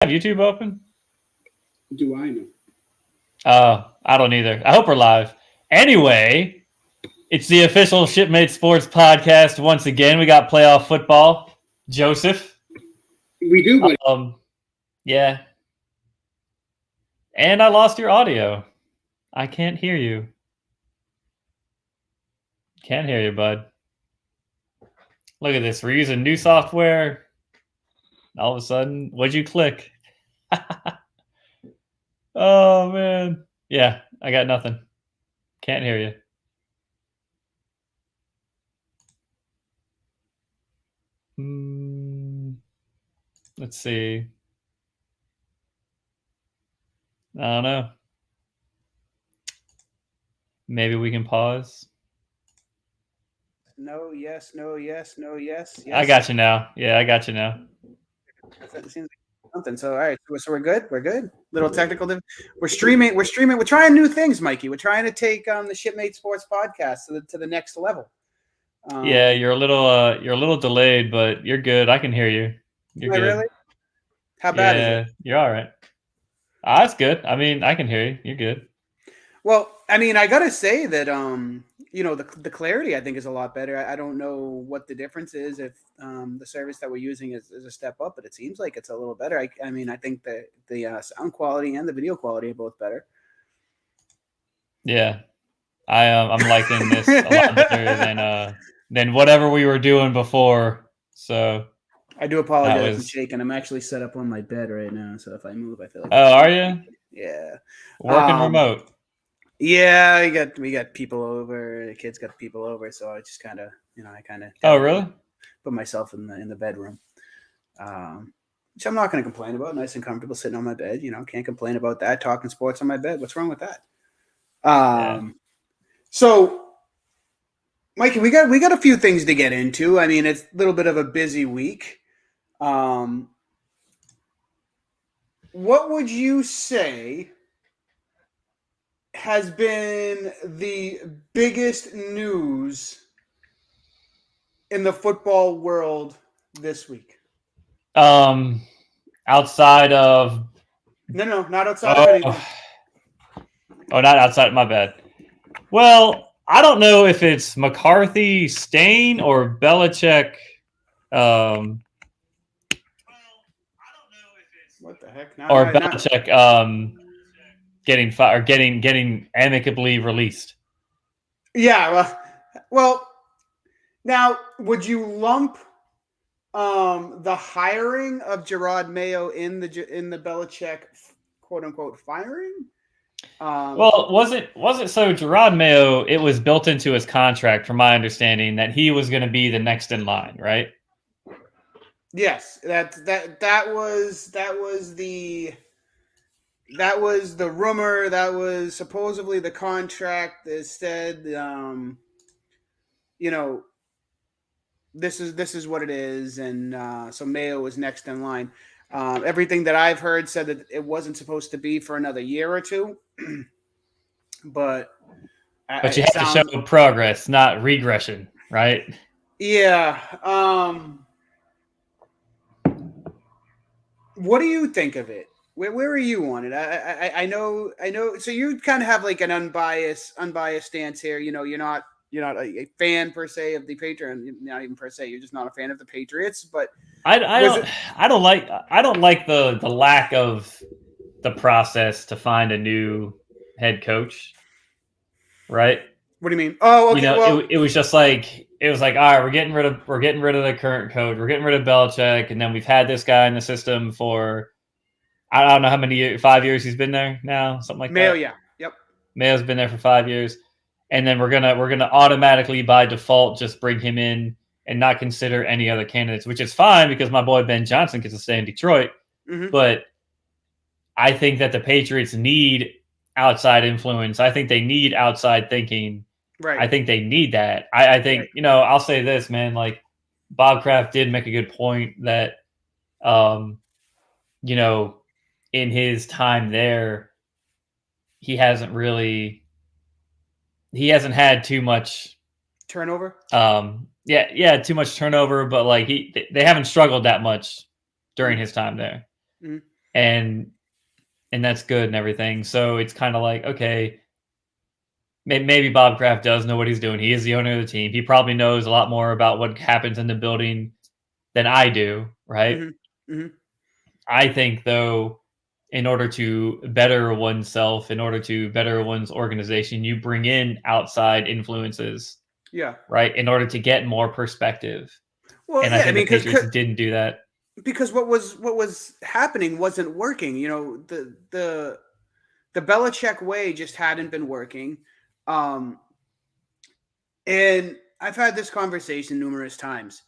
have YouTube open? Do I know? I don't either. I hope we're live. Anyway, it's the official Shipmate Sports podcast. Once again, we got playoff football. Joseph. We do, but Yeah. And I lost your audio. I can't hear you. Can't hear you, bud. Look at this. We're using new software. All of a sudden, what'd you click? Oh, man. Yeah, I got nothing. Can't hear you. Let's see. I don't know. Maybe we can pause. No, yes, no, yes, no, yes. I got you now. Yeah, I got you now. That seems like something. So, all right. So we're good. We're good. Little technical. We're streaming. We're streaming. We're trying new things, Mikey. We're trying to take the Shipmate Sports podcast to the next level. Yeah, you're a little delayed, but you're good. I can hear you. You're good. Really? How bad is it? You're all right. That's good. I mean, I can hear you. You're good. Well, I mean, I gotta say that the clarity I think is a lot better. I don't know what the difference is if the service that we're using is a step up, but it seems like it's a little better. I mean, I think that the sound quality and the video quality are both better. Yeah, I'm liking this a lot better than whatever we were doing before. So I do apologize for shaking. I'm actually set up on my bed right now, so if I move, I feel like. Oh, are you? Yeah. Working remote. Yeah, we got people over. The kids got people over, so I just kind of, Oh, really? Put myself in the bedroom, which I'm not going to complain about. Nice and comfortable sitting on my bed. Can't complain about that. Talking sports on my bed. What's wrong with that? So, Mikey, we got a few things to get into. I mean, it's a little bit of a busy week. What would you say has been the biggest news in the football world this week? Outside of No, not outside of anything. Oh, not outside. My bad. Well, I don't know if it's McCarthy stain or Belichick. What the heck? Belichick getting fired, getting amicably released. Yeah. Well. Now, would you lump the hiring of Gerard Mayo in the Belichick quote unquote firing? Well, wasn't so Gerard Mayo? It was built into his contract, from my understanding, that he was going to be the next in line, right? Yes, that was the rumor. That was supposedly the contract that said, this is what it is, and so Mayo was next in line. Everything that I've heard said that it wasn't supposed to be for another year or two, but you have to show progress, not regression, right? Yeah. What do you think of it? Where are you on it? I know. So you kind of have like an unbiased stance here. You're not a fan per se of the Patriots, not even per se. You're just not a fan of the Patriots. But I don't like the lack of the process to find a new head coach. Right? What do you mean? Oh, okay. It was just like all right, we're getting rid of the current coach, we're getting rid of Belichick, and then we've had this guy in the system for I don't know how many years, 5 years he's been there now, something like Mayo, that. Yeah, yep. Mayo's been there for 5 years, and then we're gonna automatically by default just bring him in and not consider any other candidates, which is fine because my boy Ben Johnson gets to stay in Detroit. Mm-hmm. But I think that the Patriots need outside influence. I think they need outside thinking. Right. I think they need that. I think, I'll say this, man, like Bob Kraft did make a good point that, in his time there, he hasn't had too much turnover. Too much turnover, but like they haven't struggled that much during his time there. Mm-hmm. and that's good and everything. So it's kind of like, okay, maybe Bob Kraft does know what he's doing. He is the owner of the team. He probably knows a lot more about what happens in the building than I do, right? Mm-hmm. I think, though, in order to better oneself, in order to better one's organization, you bring in outside influences, Yeah. right, in order to get more perspective. Well, And yeah, I think the Patriots didn't do that. Because what was happening wasn't working. You know, the Belichick way just hadn't been working. And I've had this conversation numerous times.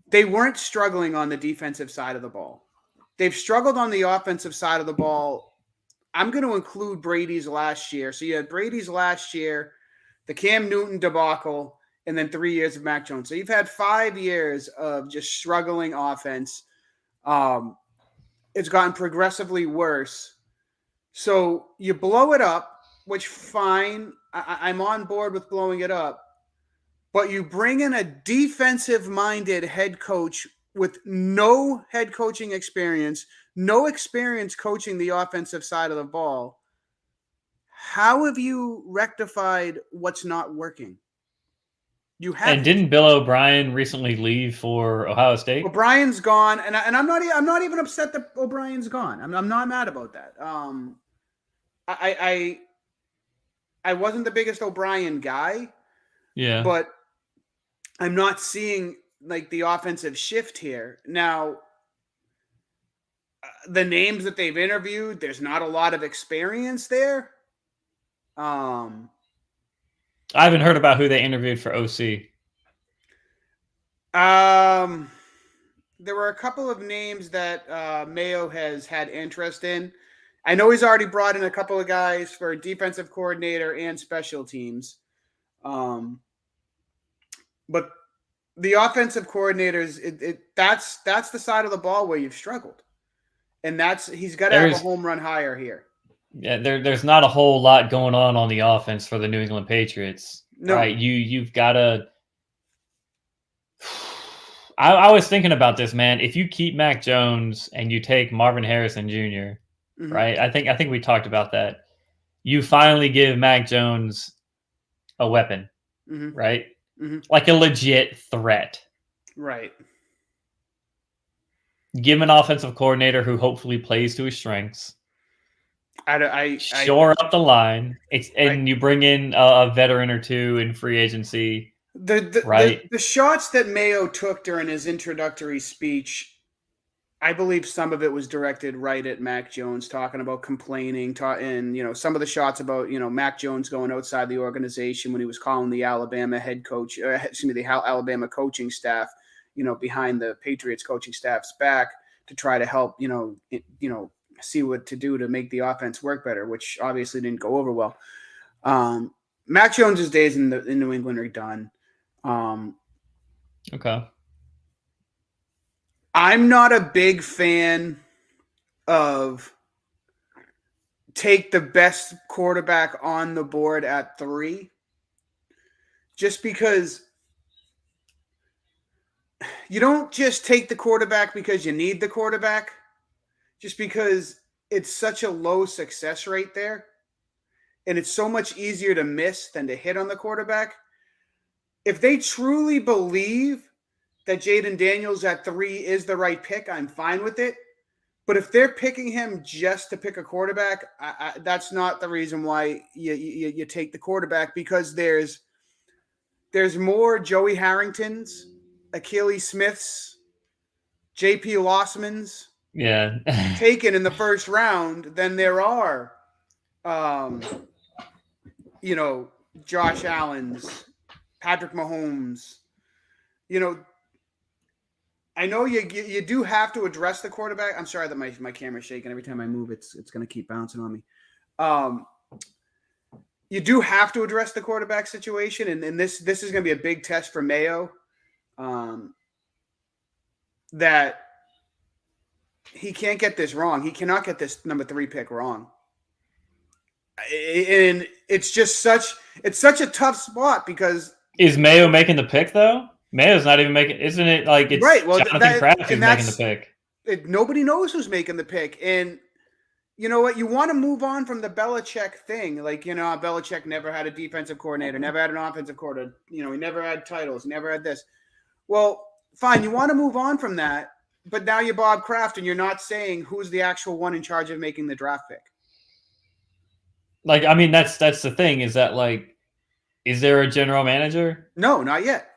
They weren't struggling on the defensive side of the ball. They've struggled on the offensive side of the ball. I'm going to include Brady's last year. So you had Brady's last year, the Cam Newton debacle, and then 3 years of Mac Jones. So you've had 5 years of just struggling offense. It's gotten progressively worse. So you blow it up, which fine. I'm on board with blowing it up. But you bring in a defensive-minded head coach with no head coaching experience, no experience coaching the offensive side of the ball. How have you rectified what's not working? You haven't. And didn't Bill O'Brien recently leave for Ohio State? O'Brien's gone, and I'm not even upset that O'Brien's gone. I'm not mad about that. I wasn't the biggest O'Brien guy, Yeah, but I'm not seeing like the offensive shift here. Now, the names that they've interviewed, there's not a lot of experience there. I haven't heard about who they interviewed for OC. There were a couple of names that Mayo has had interest in. I know he's already brought in a couple of guys for defensive coordinator and special teams. But the offensive coordinators, that's the side of the ball where you've struggled. And he's got to have a home run hire here. Yeah, there's not a whole lot going on the offense for the New England Patriots. No. Right? You've got to. I was thinking about this, man. If you keep Mac Jones and you take Marvin Harrison Jr., mm-hmm. right? I think we talked about that. You finally give Mac Jones a weapon, mm-hmm. right? Mm-hmm. Like a legit threat. Right. Give him an offensive coordinator who hopefully plays to his strengths. Shore up the line. And you bring in a veteran or two in free agency. The shots that Mayo took during his introductory speech, I believe some of it was directed right at Mac Jones, talking about complaining, and some of the shots about Mac Jones going outside the organization when he was calling the Alabama head coach, the Alabama coaching staff, behind the Patriots coaching staff's back to try to help, see what to do to make the offense work better, which obviously didn't go over well. Mac Jones's days in New England are done. Okay. I'm not a big fan of take the best quarterback on the board at 3, just because you don't just take the quarterback because you need the quarterback, just because it's such a low success rate there. And it's so much easier to miss than to hit on the quarterback. If they truly believe that Jaden Daniels at 3 is the right pick, I'm fine with it. But if they're picking him just to pick a quarterback, that's not the reason why you take the quarterback, because there's more Joey Harringtons, Achilles Smiths, J.P. Lossmans taken in the first round than there are, Josh Allen's, Patrick Mahomes. I know you do have to address the quarterback. I'm sorry that my camera's shaking. Every time I move, it's going to keep bouncing on me. You do have to address the quarterback situation, and this is going to be a big test for Mayo. That he can't get this wrong. He cannot get this number 3 pick wrong. And it's such a tough spot, because is Mayo making the pick though? Mayo's not even making. Isn't it like it's right? Well, Jonathan Kraft who's making the pick. Nobody knows who's making the pick. And you know what? You want to move on from the Belichick thing. Like, Belichick never had a defensive coordinator, never had an offensive coordinator. He never had titles, never had this. Well, fine. You want to move on from that, but now you're Bob Kraft and you're not saying who's the actual one in charge of making the draft pick. Like, I mean, that's the thing is that, like, is there a general manager? No, not yet.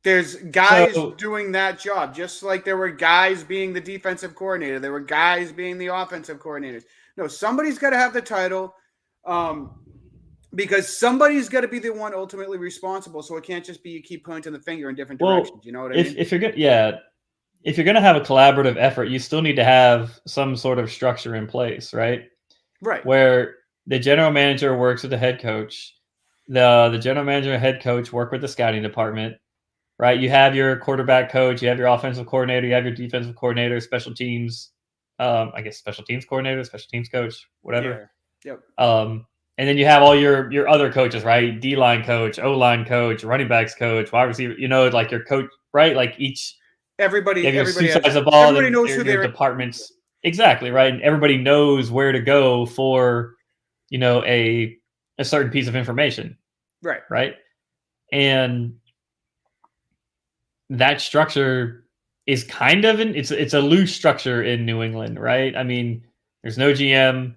There's guys doing that job, just like there were guys being the defensive coordinator. There were guys being the offensive coordinators. No, somebody's got to have the title because somebody's got to be the one ultimately responsible. So it can't just be you keep pointing the finger in different directions. You know what I mean? If you're good, if you're going to have a collaborative effort, you still need to have some sort of structure in place, right? Right. Where the general manager works with the head coach. The general manager and head coach work with the scouting department. Right, you have your quarterback coach, you have your offensive coordinator, you have your defensive coordinator, special teams, I guess special teams coordinator, special teams coach, whatever. Yeah. Yep. And then you have all your other coaches, right? D-line coach, O-line coach, running backs coach, wide receiver. Like your coach, right? Like everybody knows who their departments. Exactly, right, and everybody knows where to go for, a certain piece of information. Right. Right, and that structure is kind of it's a loose structure in New England, right? I mean, there's no GM.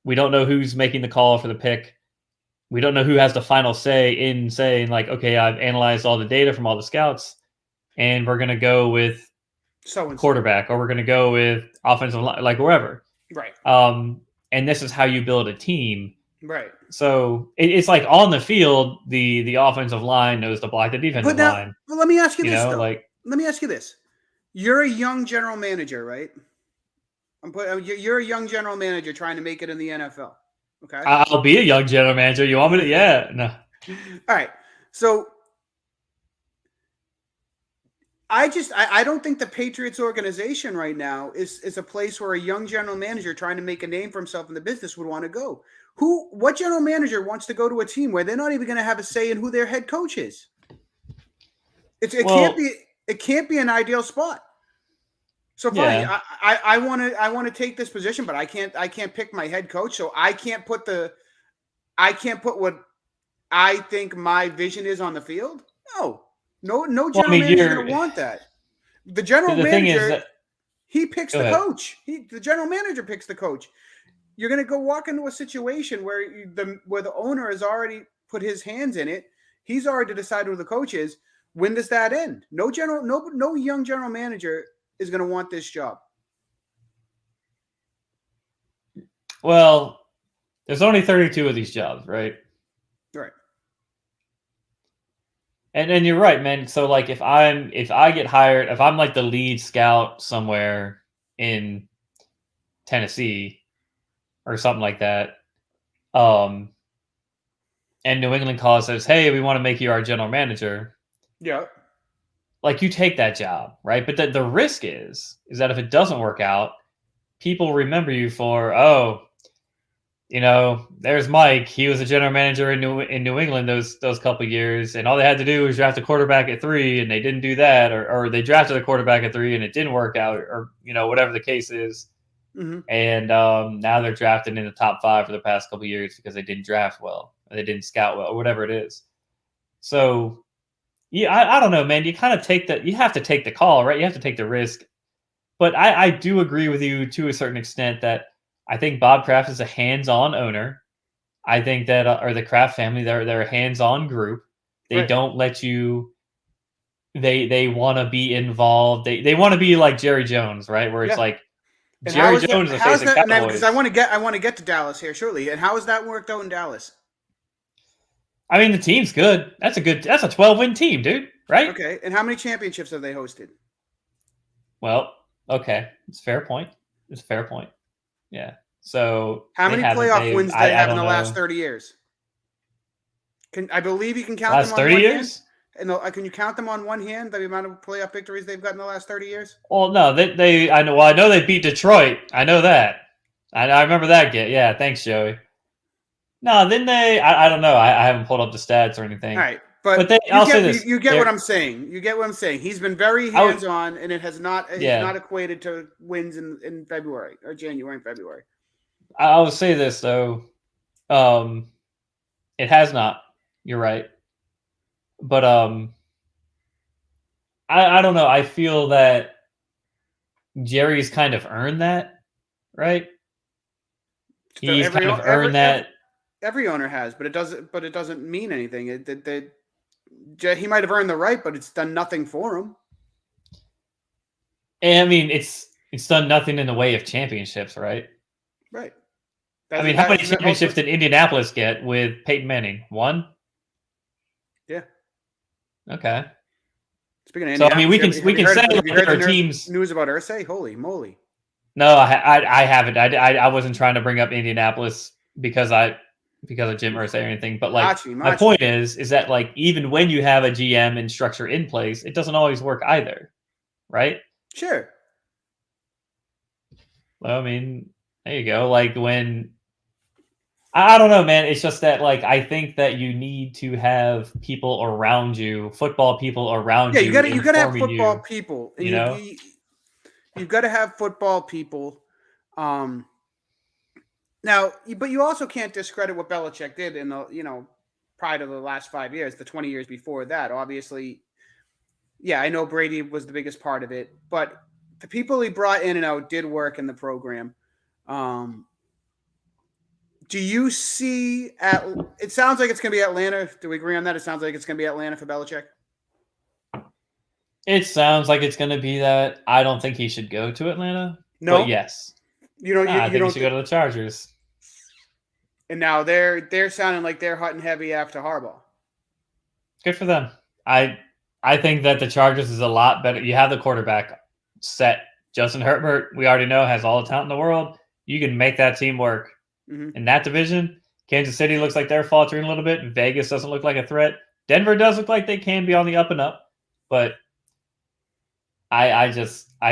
We don't know who's making the call for the pick. We don't know who has the final say in saying, like, okay, I've analyzed all the data from all the scouts, and we're going to go with quarterback, or we're going to go with offensive line, like wherever. Right. And this is how you build a team. Right. So it's like on the field, the offensive line knows to block the defensive line. Well, let me ask you this. Let me ask you this. You're a young general manager, right? You're a young general manager trying to make it in the NFL. Okay. I'll be a young general manager. You want me to? Yeah. No. All right. So I don't think the Patriots organization right now is a place where a young general manager trying to make a name for himself in the business would want to go. What general manager wants to go to a team where they're not even going to have a say in who their head coach is? It can't be an ideal spot. So fine, yeah. I want to take this position, but I can't pick my head coach, so I can't put what I think my vision is on the field. No general manager is going to want that. The general manager, he picks the coach. The general manager picks the coach. You're going to go walk into a situation where the owner has already put his hands in it. He's already decided who the coach is. When does that end? No young general manager is going to want this job. Well, there's only 32 of these jobs, right? Right. And you're right, man. So like if I get hired, if I'm like the lead scout somewhere in Tennessee or something like that, and New England calls says, "Hey, we want to make you our general manager." Yeah. Like you take that job, right? But the risk is that if it doesn't work out, people remember you for, there's Mike. He was a general manager in New England those couple of years, and all they had to do was draft a quarterback at 3, and they didn't do that, or they drafted a quarterback at 3 and it didn't work out, or whatever the case is. Mm-hmm. And now they're drafted in the top 5 for the past couple of years because they didn't draft well, or they didn't scout well, or whatever it is. So, yeah, I don't know, man. You kind of you have to take the call, right? You have to take the risk. But I do agree with you to a certain extent that I think Bob Kraft is a hands-on owner. I think that, or the Kraft family, they're a hands-on group. They don't let you. They want to be involved. They want to be like Jerry Jones, right? Where it's like and Jerry Jones is the face of Cowboys. Because I want to get to Dallas here shortly. And how has that worked out in Dallas? I mean, the team's good. That's a 12-win team, dude. Right? Okay. And how many championships have they hosted? Well, okay, it's a fair point. Yeah. So how many playoff wins do they have in the last 30 years? I believe you can count them on 30 years? And can you count them on one hand, the amount of playoff victories they've got in the last 30 years? Well, no, I know they beat Detroit. I know that. I remember that game. Yeah, thanks, Joey. No, then I don't know. I haven't pulled up the stats or anything. All right. But I'll say this: you get what I'm saying. You get what I'm saying. He's been very hands-on, and it has not equated to wins in February or January and February. I will say this though, it has not. You're right, but I don't know. I feel that Jerry's kind of earned that, right? He's kind of earned that. Every owner has, but it doesn't mean anything. He might have earned the right, but it's done nothing for him. And I mean, it's done nothing in the way of championships, right? Right. I mean, how many championships did Indianapolis get with Peyton Manning? 1? Yeah. Okay. Speaking of so, I mean, we can say there are teams news about Irsay. Holy moly! No, I haven't. I wasn't trying to bring up Indianapolis because of Jim Irsay or anything. But like, my point is that like even when you have a GM and structure in place, it doesn't always work either, right? Sure. Well, I mean, there you go. Like when I don't know, man. It's just that like I think that you need to have people around you, football people around you. Yeah, you gotta have football people. You know, you've got to have football people. Now, but you also can't discredit what Belichick did in the prior to the last 5 years, the 20 years before that. Obviously, yeah, I know Brady was the biggest part of it, but the people he brought in and out did work in the program. Do you see it sounds like it's going to be Atlanta. Do we agree on that? It sounds like it's going to be Atlanta for Belichick. It sounds like it's going to be that. I don't think he should go to Atlanta. No, but yes. I think he should go to the Chargers. And now they're sounding like they're hot and heavy after Harbaugh. Good for them. I think that the Chargers is a lot better. You have the quarterback set. Justin Herbert, we already know, has all the talent in the world. You can make that team work. Mm-hmm. In that division, Kansas City looks like they're faltering a little bit. Vegas doesn't look like a threat. Denver does look like they can be on the up and up. But I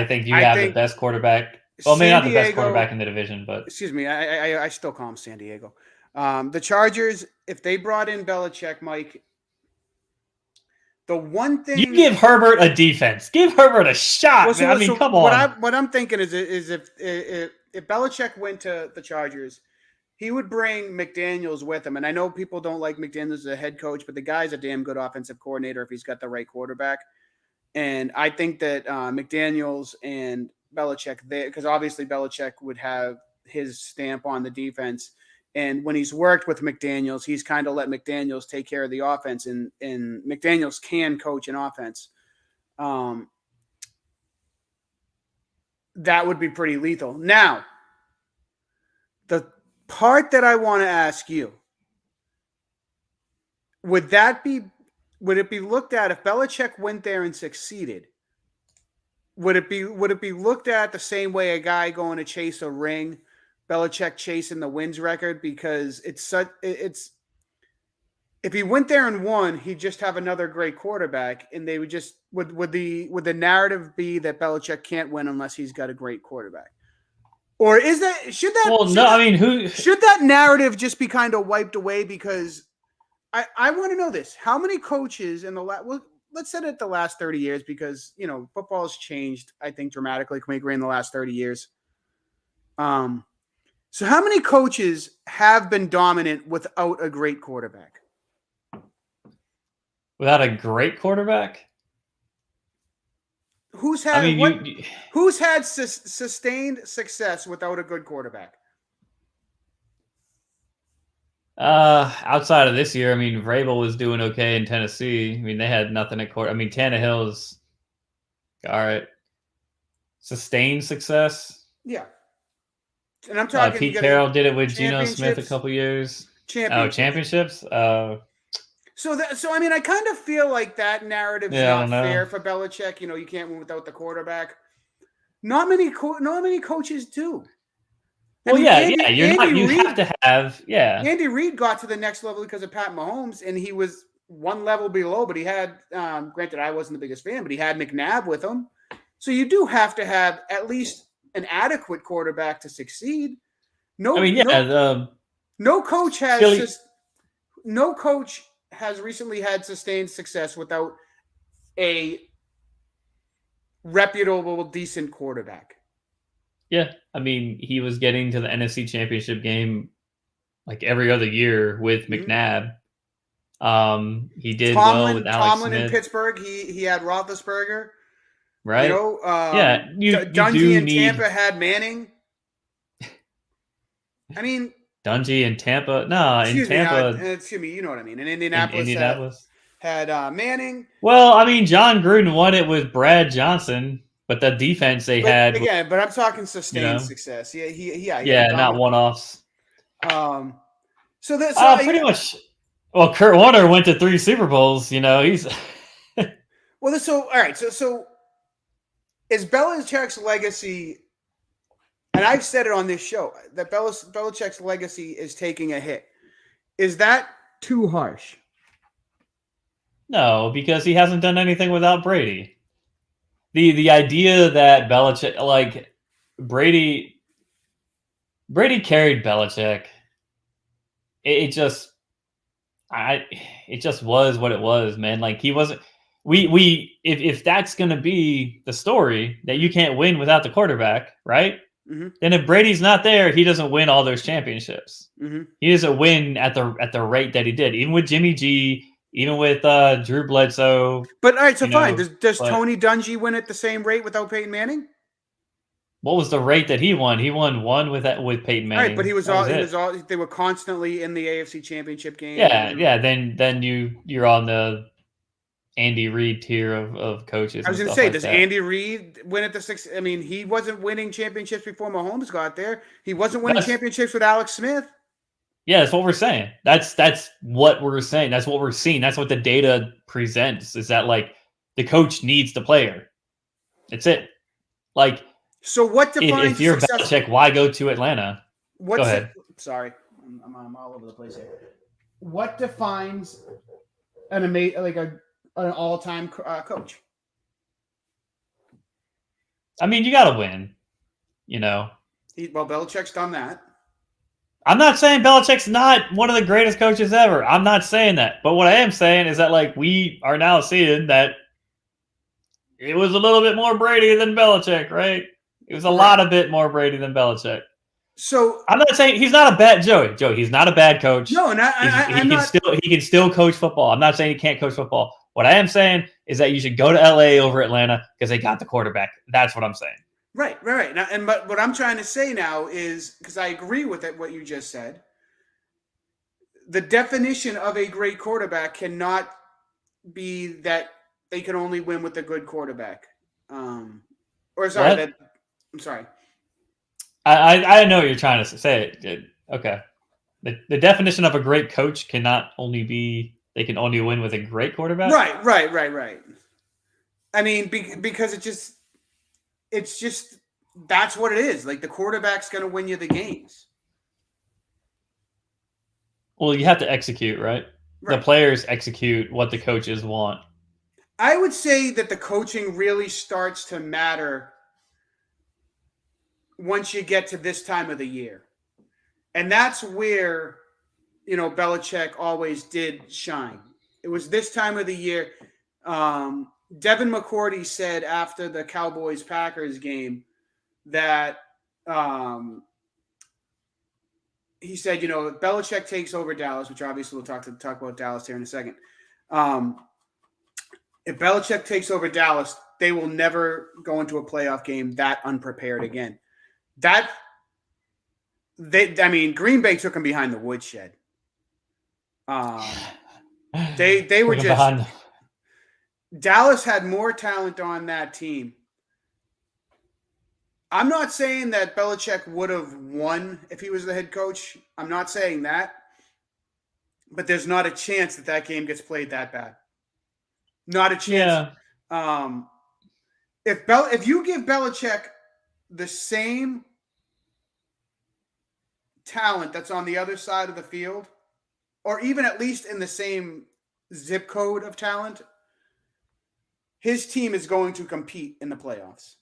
think you have the best quarterback. Well, maybe not the best quarterback in the division, but excuse me, I still call him San Diego. The Chargers, if they brought in Belichick, Mike, the one thing you give Herbert a defense, give Herbert a shot. Well, I mean, come on. What I'm thinking is if Belichick went to the Chargers, he would bring McDaniels with him. And I know people don't like McDaniels as a head coach, but the guy's a damn good offensive coordinator if he's got the right quarterback. And I think that McDaniels and Belichick, because obviously Belichick would have his stamp on the defense. And when he's worked with McDaniels, he's kind of let McDaniels take care of the offense. And McDaniels can coach an offense. That would be pretty lethal. Now, the part that I want to ask you, would it be looked at if Belichick went there and succeeded? Would it be looked at the same way a guy going to chase a ring, Belichick chasing the wins record? Because if he went there and won, he'd just have another great quarterback, and they would just would the narrative be that Belichick can't win unless he's got a great quarterback? Or should that narrative just be kind of wiped away? Because I want to know this. How many coaches in let's set it the last 30 years, because, football has changed, I think, dramatically. Can we agree in the last 30 years? So how many coaches have been dominant without a great quarterback? Without a great quarterback? Who's had sustained success without a good quarterback? Outside of this year, I mean, Vrabel was doing okay in Tennessee. I mean, they had nothing at quarter. I mean, Tannehill's all right. Sustained success. Yeah. And I'm talking Pete Carroll did it with Geno Smith a couple years. Championships. So I mean, I kind of feel like that narrative's not fair for Belichick. You can't win without the quarterback. Not many coaches do. Well, you have to have. Andy Reid got to the next level because of Pat Mahomes, and he was one level below. But he had, granted, I wasn't the biggest fan, but he had McNabb with him. So you do have to have at least an adequate quarterback to succeed. No coach has recently had sustained success without a reputable, decent quarterback. Yeah, I mean, he was getting to the NFC Championship game like every other year with McNabb. He did well with Alex Tomlin in Smith, Pittsburgh. He had Roethlisberger. right? You know, Yeah, you Dungy do in need Tampa had Manning. I mean, Dungy in Tampa. No, in Tampa, excuse me. You know what I mean. In in Indianapolis, Indianapolis. had Manning. Well, I mean, John Gruden won it with Brad Johnson, but the defense they had, Again, but I'm talking sustained success. Yeah, he had not one-offs. So that's pretty much. Well, Kurt Warner went to 3 Super Bowls. You know, he's well. So all right. So is Belichick's legacy? And I've said it on this show that Belichick's legacy is taking a hit. Is that too harsh? no, because he hasn't done anything without Brady. The idea that Belichick, like Brady carried Belichick. It just was what it was, man. Like he wasn't. If that's gonna be the story that you can't win without the quarterback, right? Mm-hmm. Then if Brady's not there, he doesn't win all those championships. Mm-hmm. He doesn't win at the rate that he did, even with Jimmy G, even with Drew Bledsoe. But all right, so fine. Does Tony Dungy win at the same rate without Peyton Manning? What was the rate that he won? He won one with Peyton Manning. All right, but he was all. They were constantly in the AFC Championship game. Yeah. Then you're on the Andy Reid tier of coaches. I was going to say, does Andy Reid win at the 6? I mean, he wasn't winning championships before Mahomes got there. He wasn't winning championships with Alex Smith. Yeah, that's what we're saying. That's what we're saying. That's what we're seeing. That's what the data presents. Is that like the coach needs the player? That's it. Like, so what defines if you're Belichick, why go to Atlanta? Go ahead. Sorry, I'm all over the place here. What defines an all-time coach? I mean, you got to win. You know. Belichick's done that. I'm not saying Belichick's not one of the greatest coaches ever. I'm not saying that. But what I am saying is that, like, we are now seeing that it was a little bit more Brady than Belichick, right? It was a lot of bit more Brady than Belichick. So I'm not saying he's not a bad Joey. He's not a bad coach. No, he can still coach football. I'm not saying he can't coach football. What I am saying is that you should go to LA over Atlanta because they got the quarterback. That's what I'm saying. Right. Now, but what I'm trying to say now is, because I agree with it, what you just said, the definition of a great quarterback cannot be that they can only win with a good quarterback. I'm sorry. I know what you're trying to say. Okay. The definition of a great coach cannot only be they can only win with a great quarterback. Right. I mean, because it's just that's what it is. Like the quarterback's going to win you the games. Well, you have to execute, right? The players execute what the coaches want. I would say that the coaching really starts to matter once you get to this time of the year. And that's where, Belichick always did shine. It was this time of the year. Devin McCourty said after the Cowboys-Packers game that he said, if Belichick takes over Dallas, which obviously we'll talk about Dallas here in a second. If Belichick takes over Dallas, they will never go into a playoff game that unprepared again. Green Bay took him behind the woodshed. They were just Dallas had more talent on that team. I'm not saying that Belichick would have won if he was the head coach. I'm not saying that. But there's not a chance that game gets played that bad. Not a chance. Yeah. If you give Belichick the same talent that's on the other side of the field, or even at least in the same zip code of talent, his team is going to compete in the playoffs.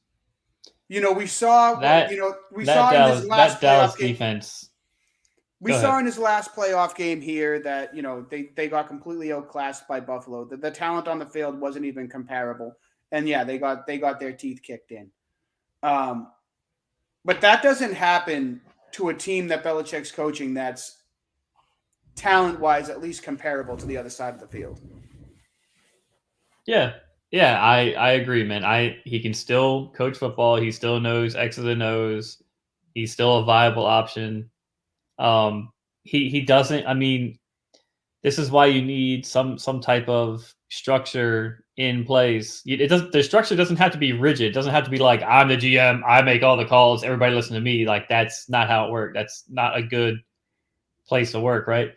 We saw that. We saw in this last Dallas playoff game. defense. We saw in his last playoff game here that, they got completely outclassed by Buffalo. The talent on the field wasn't even comparable. And yeah, they got their teeth kicked in. But that doesn't happen to a team that Belichick's coaching that's talent-wise at least comparable to the other side of the field. Yeah. Yeah, I agree, man. He can still coach football. He still knows X's and O's. He's still a viable option. He doesn't. I mean, this is why you need some type of structure in place. The structure doesn't have to be rigid. It doesn't have to be like, I'm the GM, I make all the calls, everybody listen to me. Like, that's not how it works. That's not a good place to work, right?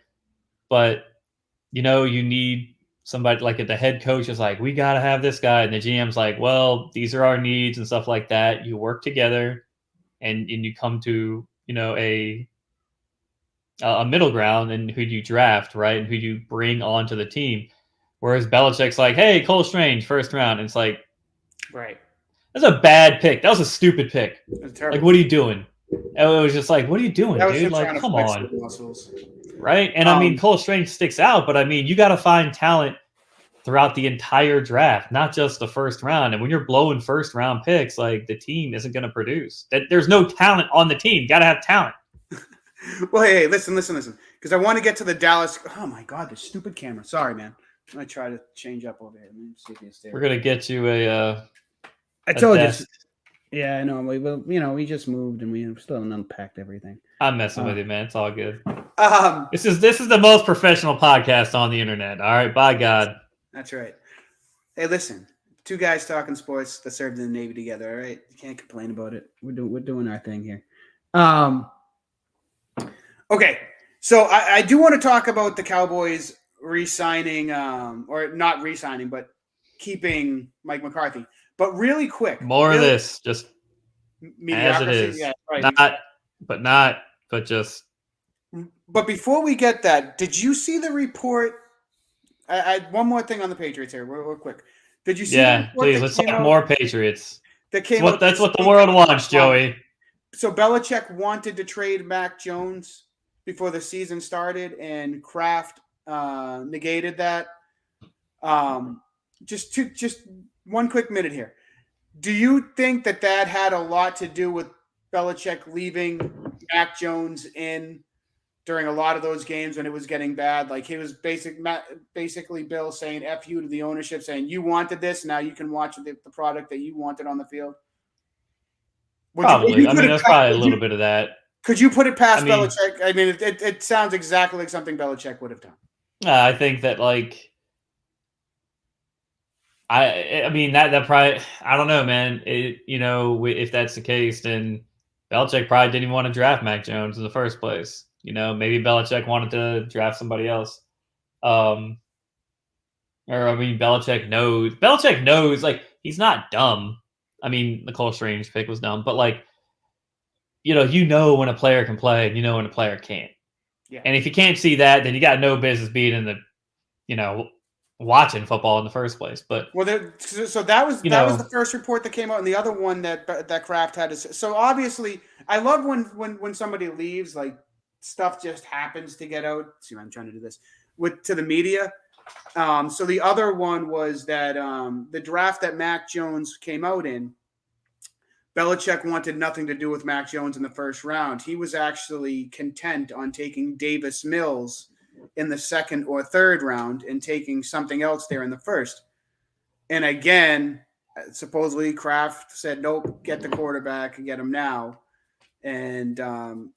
But you need somebody like the head coach is like, we got to have this guy, and the GM's like, well, these are our needs and stuff like that. You work together, and you come to a middle ground, and who do you draft, right, and who do you bring onto the team. Whereas Belichick's like, hey, Cole Strange, first round, and it's like, right, that's a bad pick. That was a stupid pick. Like, what are you doing? It was just like, what are you doing, dude? Like, come on. Right? And I mean, Cole Strange sticks out, but I mean, you got to find talent throughout the entire draft, not just the first round. And when you're blowing first round picks, like, the team isn't going to produce. There's no talent on the team. You got to have talent. Well, hey, listen, because I want to get to the Dallas. Oh my God, this stupid camera. Sorry, man. I'm gonna try to change up over here. Let me see if you stay. We're gonna get you I told you. Yeah, I know. We just moved and we still haven't unpacked everything. I'm messing with you, man. It's all good. This is the most professional podcast on the internet. All right, by God. That's right. Hey, listen, two guys talking sports that served in the Navy together. All right, you can't complain about it. We're doing our thing here. Okay, so I do want to talk about the Cowboys re-signing, or not re-signing, but keeping Mike McCarthy. But really quick, more of this, just as it is. Yeah, right. But just. But before we get that, did you see the report? One more thing on the Patriots here, real quick. Did you see? Yeah, please. Let's talk more Patriots. That's what the world wants, Joey. So Belichick wanted to trade Mac Jones before the season started, and Kraft negated that. Just one quick minute here. Do you think that had a lot to do with Belichick leaving Mac Jones in during a lot of those games when it was getting bad? Like, he was basically Bill saying F you to the ownership, saying you wanted this, now you can watch the product that you wanted on the field? Probably. There's probably a little bit of that. Could you put it past Belichick? I mean, it sounds exactly like something Belichick would have done. I think that, like, that probably, I don't know, man. If that's the case, then Belichick probably didn't even want to draft Mac Jones in the first place. Maybe Belichick wanted to draft somebody else. Belichick knows, like, he's not dumb. The Cole Strange pick was dumb, but, like, when a player can play and when a player can't. Yeah. And if you can't see that, then you got no business being in the, watching football in the first place. But so that was the first report that came out, and the other one that Kraft had is, so obviously I love when somebody leaves, like, stuff just happens to get out. See, I'm trying to do this to the media. So the other one was that the draft that Mac Jones came out in, Belichick wanted nothing to do with Mac Jones in the first round. He was actually content on taking Davis Mills in the second or third round and taking something else there in the first. And again, supposedly Kraft said, nope, get the quarterback and get him now. And then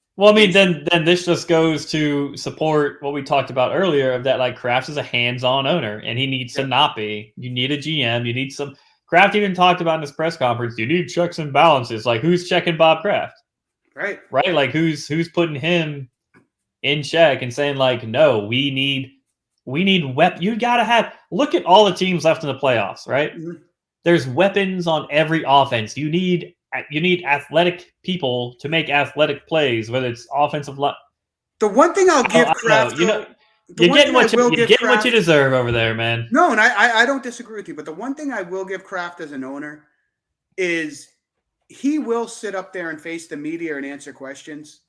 this just goes to support what we talked about earlier, of that, like, Kraft is a hands-on owner, and he needs to not be. You need a GM. You need some. Kraft even talked about in this press conference, you need checks and balances. Like, who's checking Bob Kraft? Right. Like, who's putting him in check and saying, like, no, we need you gotta have. Look at all the teams left in the playoffs, right? Mm-hmm. There's weapons on every offense. You need athletic people to make athletic plays, whether it's offensive line. The one thing I'll give Kraft, you're getting what you deserve over there, man. No, and I don't disagree with you, but the one thing I will give Kraft as an owner is he will sit up there and face the media and answer questions.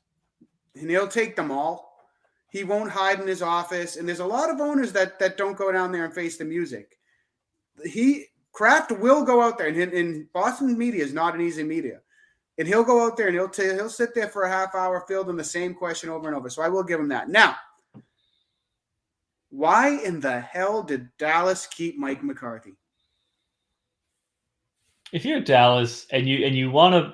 and he'll take them all. He won't hide in his office. And there's a lot of owners that don't go down there and face the music. Kraft will go out there, and Boston media is not an easy media. And he'll go out there and he'll sit there for a half hour fielding the same question over and over. So I will give him that. Now, why in the hell did Dallas keep Mike McCarthy? If you're Dallas and you want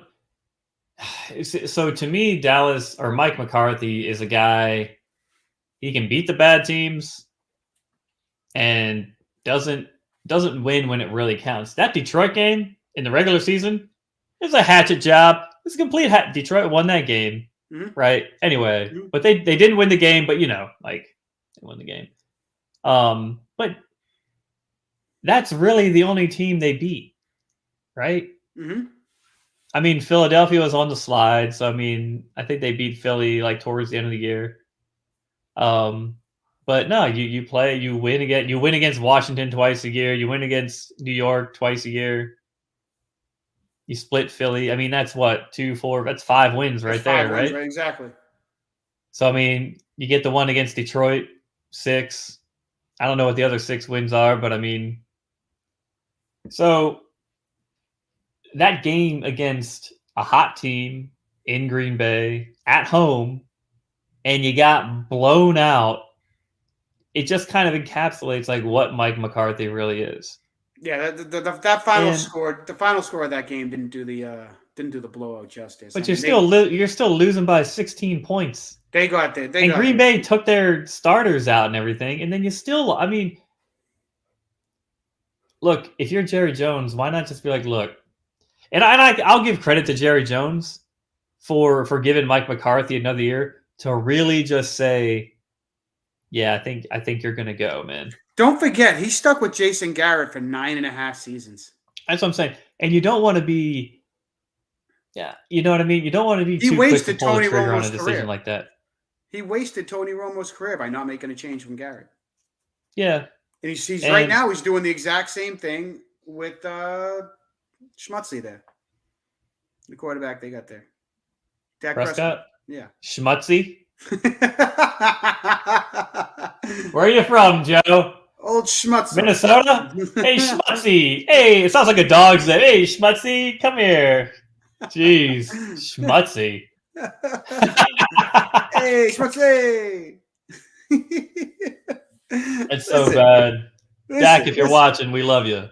to, so to me, Dallas or Mike McCarthy is a guy. He can beat the bad teams and doesn't win when it really counts. That Detroit game in the regular season is a hatchet job. It's a complete Detroit won that game, right? Anyway, but they didn't win the game, but they won the game. But that's really the only team they beat, right? Mm-hmm. I mean, Philadelphia was on the slide, so I mean, I think they beat Philly like towards the end of the year. But no, you win again. You win against Washington twice a year. You win against New York twice a year. You split Philly. I mean, that's what 2, 4. That's 5 wins right there, right? Right? Exactly. So I mean, you get the one against Detroit, 6. I don't know what the other 6 wins are, but I mean, so that game against a hot team in Green Bay at home, and you got blown out. It just kind of encapsulates like what Mike McCarthy really is. Yeah, that final score, the final score of that game didn't do the blowout justice. But you're still losing by 16 points. They got there. Green Bay took their starters out and everything, and then you still. I mean, look, if you're Jerry Jones, why not just be like, look, and I'll give credit to Jerry Jones for giving Mike McCarthy another year to really just say, yeah, I think you're gonna go, man. Don't forget, he stuck with Jason Garrett for 9.5 seasons. That's what I'm saying. And you don't want to be, yeah, you know what I mean? You don't want to be too quick to pull the trigger on a decision like that. He wasted Tony Romo's career by not making a change from Garrett. Yeah. And he's right now he's doing the exact same thing with Schmutzy there. The quarterback they got there. Dak Prescott? Yeah. Schmutzy? Where are you from, Joe? Old Schmutzy. Minnesota? Hey, Schmutzy. Hey, it sounds like a dog's name. Hey, Schmutzy, come here. Jeez, Schmutzy. Hey, Schmutzy. It's so bad. Dak, if you're watching, we love you.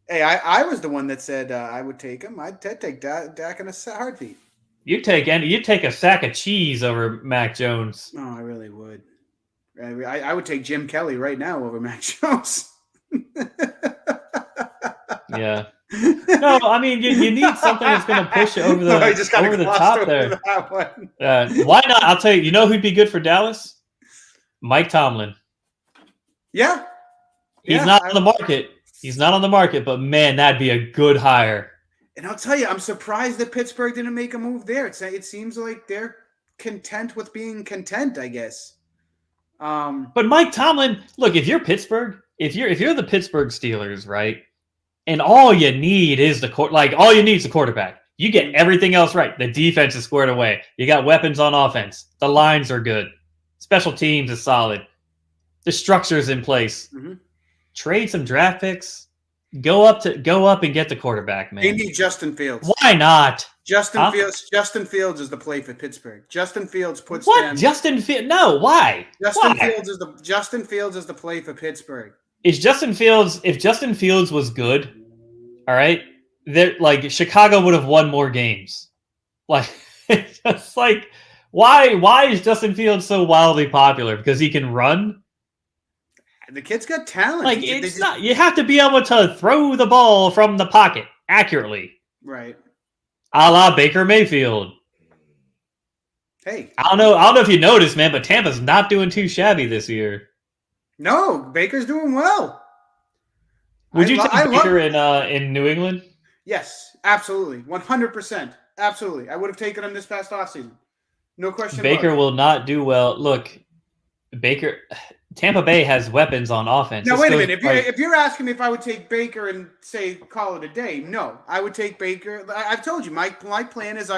Hey, I was the one that said I would take him. I'd take Dak in a heartbeat. You'd take a sack of cheese over Mac Jones. Oh, I really would. I would take Jim Kelly right now over Mac Jones. Yeah. No, I mean you need something that's going to push you over the top there. Why not? I'll tell you. You know who'd be good for Dallas? Mike Tomlin. Yeah. He's not on the market. He's not on the market, but man, that'd be a good hire. And I'll tell you, I'm surprised that Pittsburgh didn't make a move there. It seems like they're content with being content, I guess. But Mike Tomlin, look, if you're Pittsburgh, if you're the Pittsburgh Steelers, right? And all you need is the quarterback. You get everything else right. The defense is squared away. You got weapons on offense. The lines are good. Special teams is solid. The structure's in place. Mm-hmm. Trade some draft picks. Go up and get the quarterback, man. They need Justin Fields. Why not? Justin Fields is the play for Pittsburgh. Justin Fields puts what? Justin Fields? No, why? Justin Fields is the play for Pittsburgh. If Justin Fields was good, all right, like Chicago would have won more games. Like it's just like why is Justin Fields so wildly popular? Because he can run. The kid's got talent. Like not. You have to be able to throw the ball from the pocket accurately, right? A la Baker Mayfield. Hey, I don't know if you noticed, man, but Tampa's not doing too shabby this year. No, Baker's doing well. Would you take Baker in New England? Yes, absolutely, 100%, absolutely. I would have taken him this past offseason. No question. Baker will not do well. Look, Tampa Bay has weapons on offense. Now, wait a minute. If you're asking me if I would take Baker and say call it a day, no. I would take Baker. I've told you, my plan is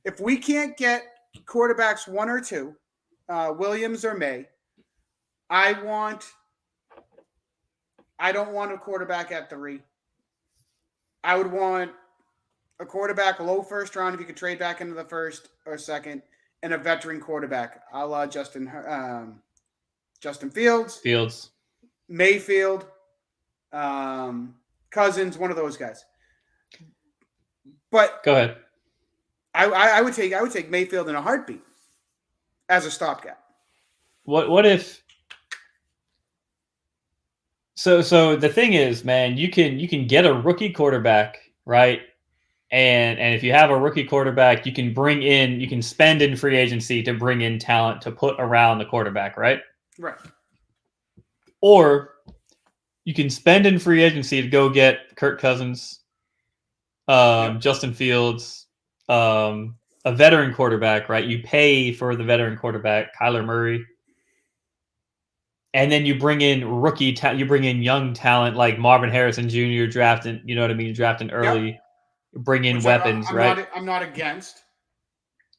if we can't get quarterbacks 1 or 2, Williams or May. I don't want a quarterback at 3. I would want a quarterback low first round if you could trade back into the first or second, and a veteran quarterback, a la Justin Fields, Mayfield, Cousins, one of those guys. But go ahead. I would take Mayfield in a heartbeat as a stopgap. What if? So the thing is, man, you can get a rookie quarterback, right? And if you have a rookie quarterback, you can spend in free agency to bring in talent to put around the quarterback, right? Right. Or you can spend in free agency to go get Kirk Cousins, Justin Fields, a veteran quarterback, right? You pay for the veteran quarterback, Kyler Murray. And then you bring in you bring in young talent like Marvin Harrison Jr. drafting, you know what I mean? Drafting early. Yep. Bring in weapons, right? I'm not against.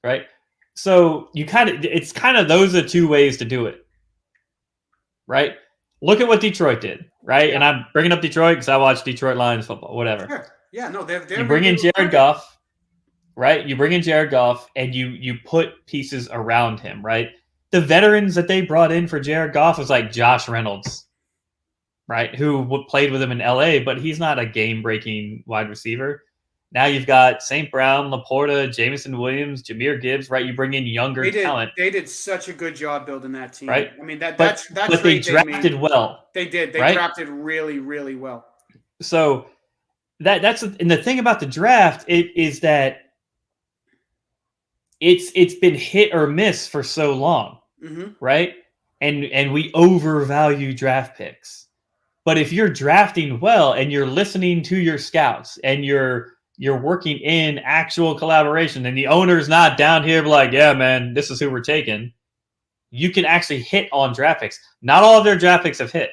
Right. So it's kind of those are 2 ways to do it. Right. Look at what Detroit did. Right. Yeah. And I'm bringing up Detroit because I watch Detroit Lions football, whatever. Sure. Yeah. No, they're you bring in Jared Goff. Right. You bring in Jared Goff and you put pieces around him. Right. The veterans that they brought in for Jared Goff was like Josh Reynolds. Right. Who played with him in LA, but he's not a game breaking wide receiver. Now you've got St. Brown, Laporta, Jameson Williams, Jahmyr Gibbs, right? You bring in younger talent. They did such a good job building that team. Right? I mean, that's but they drafted well. They did. They drafted really, really well. So that's and the thing about the draft is that it's been hit or miss for so long, right? And we overvalue draft picks. But if you're drafting well and you're listening to your scouts and you're working in actual collaboration and the owner's not down here like, yeah, man, this is who we're taking. You can actually hit on draft picks. Not all of their draft picks have hit.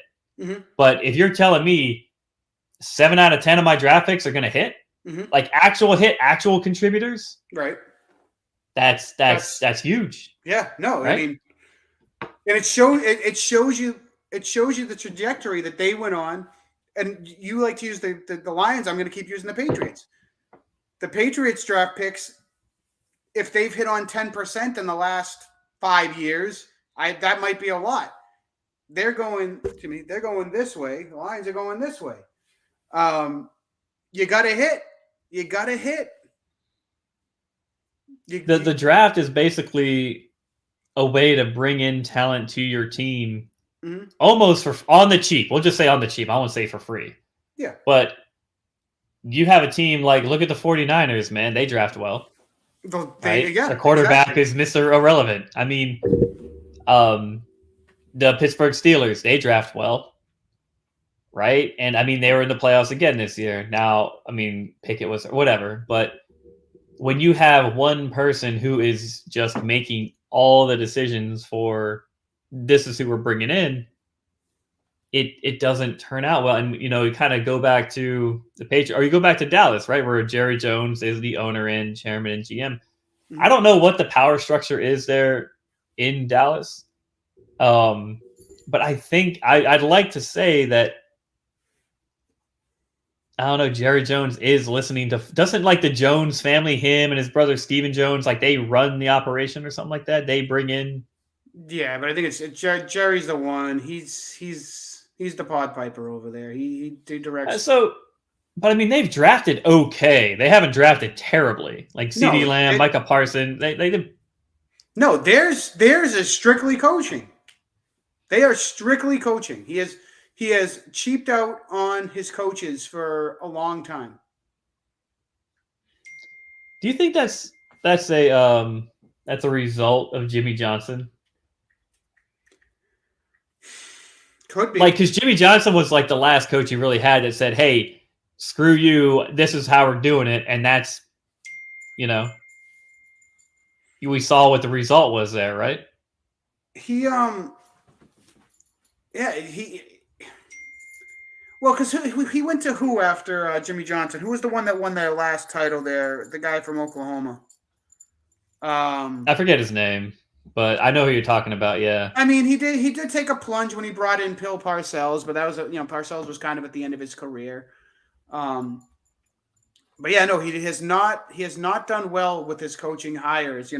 But if you're telling me 7 out of 10 of my draft picks are going to hit, like actual contributors, right? That's huge. Yeah, no, right? I mean, and it shows you the trajectory that they went on. And you like to use the Lions. I'm going to keep using the Patriots. The Patriots draft picks, if they've hit on 10% in the last 5 years, that might be a lot. They're going this way. The Lions are going this way. You got to hit. You got to hit. The draft is basically a way to bring in talent to your team. Almost on the cheap. We'll just say on the cheap. I won't say for free. Yeah. But you have a team like, look at the 49ers, man. They draft well. Right? The quarterback is Mr. Irrelevant. I mean, the Pittsburgh Steelers, they draft well. Right? And I mean, they were in the playoffs again this year. Now, I mean, Pickett was whatever. But when you have one person who is just making all the decisions for this is who we're bringing in, it doesn't turn out well. And, you kind of go back to the Patriots, or you go back to Dallas, right, where Jerry Jones is the owner and chairman and GM. I don't know what the power structure is there in Dallas. But I think I'd like to say that, I don't know, Jerry Jones is listening to, doesn't like the Jones family, him and his brother Stephen Jones, like they run the operation or something like that. They bring in. Yeah, but I think it's Jerry's the one. He's the Pod Piper over there. He directs. But I mean, they've drafted okay. They haven't drafted terribly. Like CeeDee Lamb, Micah Parsons. They did. No, theirs is strictly coaching. They are strictly coaching. He has cheaped out on his coaches for a long time. Do you think that's a result of Jimmy Johnson? Could be. Like, because Jimmy Johnson was like the last coach he really had that said, hey, screw you, this is how we're doing it. And that's, we saw what the result was there, right? Well, because he went to who after Jimmy Johnson? Who was the one that won their last title there? The guy from Oklahoma. I forget his name, but I know who you're talking about. Yeah. I mean, he did take a plunge when he brought in Bill Parcells, but that was Parcells was kind of at the end of his career. But yeah, no, he has not done well with his coaching hires.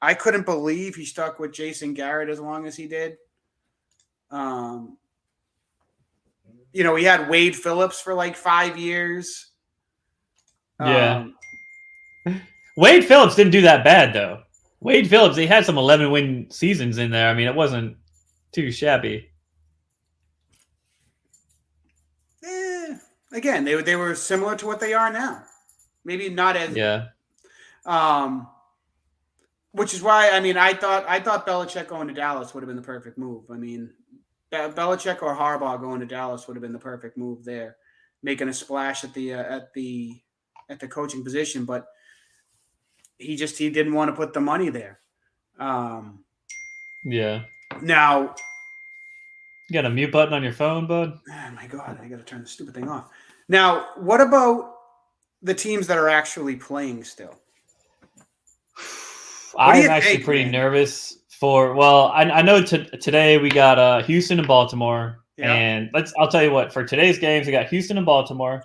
I couldn't believe he stuck with Jason Garrett as long as he did. He had Wade Phillips for like 5 years. Yeah. Wade Phillips didn't do that bad though. Wade Phillips, he had some 11-win seasons in there. I mean, it wasn't too shabby. Again, they were similar to what they are now. Maybe not as which is why I thought Belichick going to Dallas would have been the perfect move. I mean, Belichick or Harbaugh going to Dallas would have been the perfect move there, making a splash at the coaching position, but he didn't want to put the money there. Yeah. Now, you got a mute button on your phone, bud? Oh my God, I got to turn the stupid thing off. Now, what about the teams that are actually playing still? I'm actually pretty nervous for. Well, I know today we got Houston and Baltimore, and I'll tell you what. For today's games, we got Houston and Baltimore,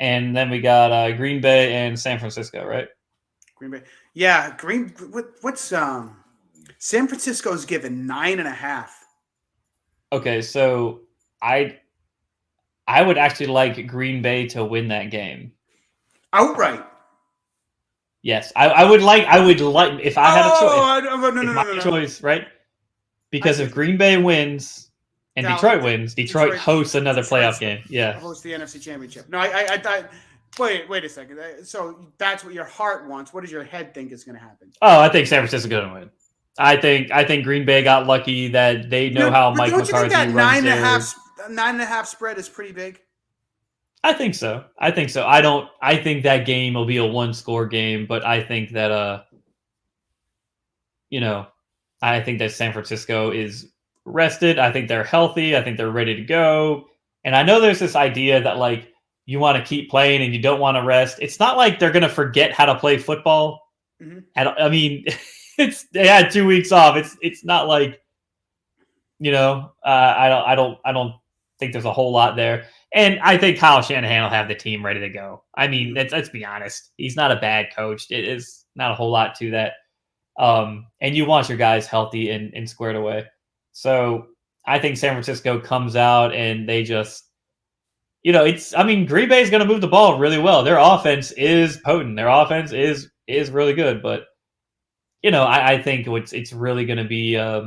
and then we got Green Bay and San Francisco, right? Green Bay, yeah. What's San Francisco's given 9.5. Okay, so I would actually like Green Bay to win that game outright. Yes, I would like if I had a choice. Choice, right? Because if Green Bay wins and Detroit wins, Detroit hosts another playoff game. Yeah, hosts the NFC Championship. No, I thought. Wait a second. So that's what your heart wants. What does your head think is going to happen? Oh, I think San Francisco's going to win. I think Green Bay got lucky that they know how Mike McCarthy runs their... 9.5 spread is pretty big. I think so. I think that game will be a 1-score game, but I think that I think that San Francisco is rested. I think they're healthy. I think they're ready to go. And I know there's this idea that like you want to keep playing and you don't want to rest. It's not like they're going to forget how to play football. And I mean, they had 2 weeks off. It's not like, I don't think there's a whole lot there. And I think Kyle Shanahan will have the team ready to go. I mean, let's be honest. He's not a bad coach. It is not a whole lot to that. And you want your guys healthy and squared away. So I think San Francisco comes out and they just, Green Bay is going to move the ball really well. Their offense is potent. Their offense is really good. But, I think it's really going to be, I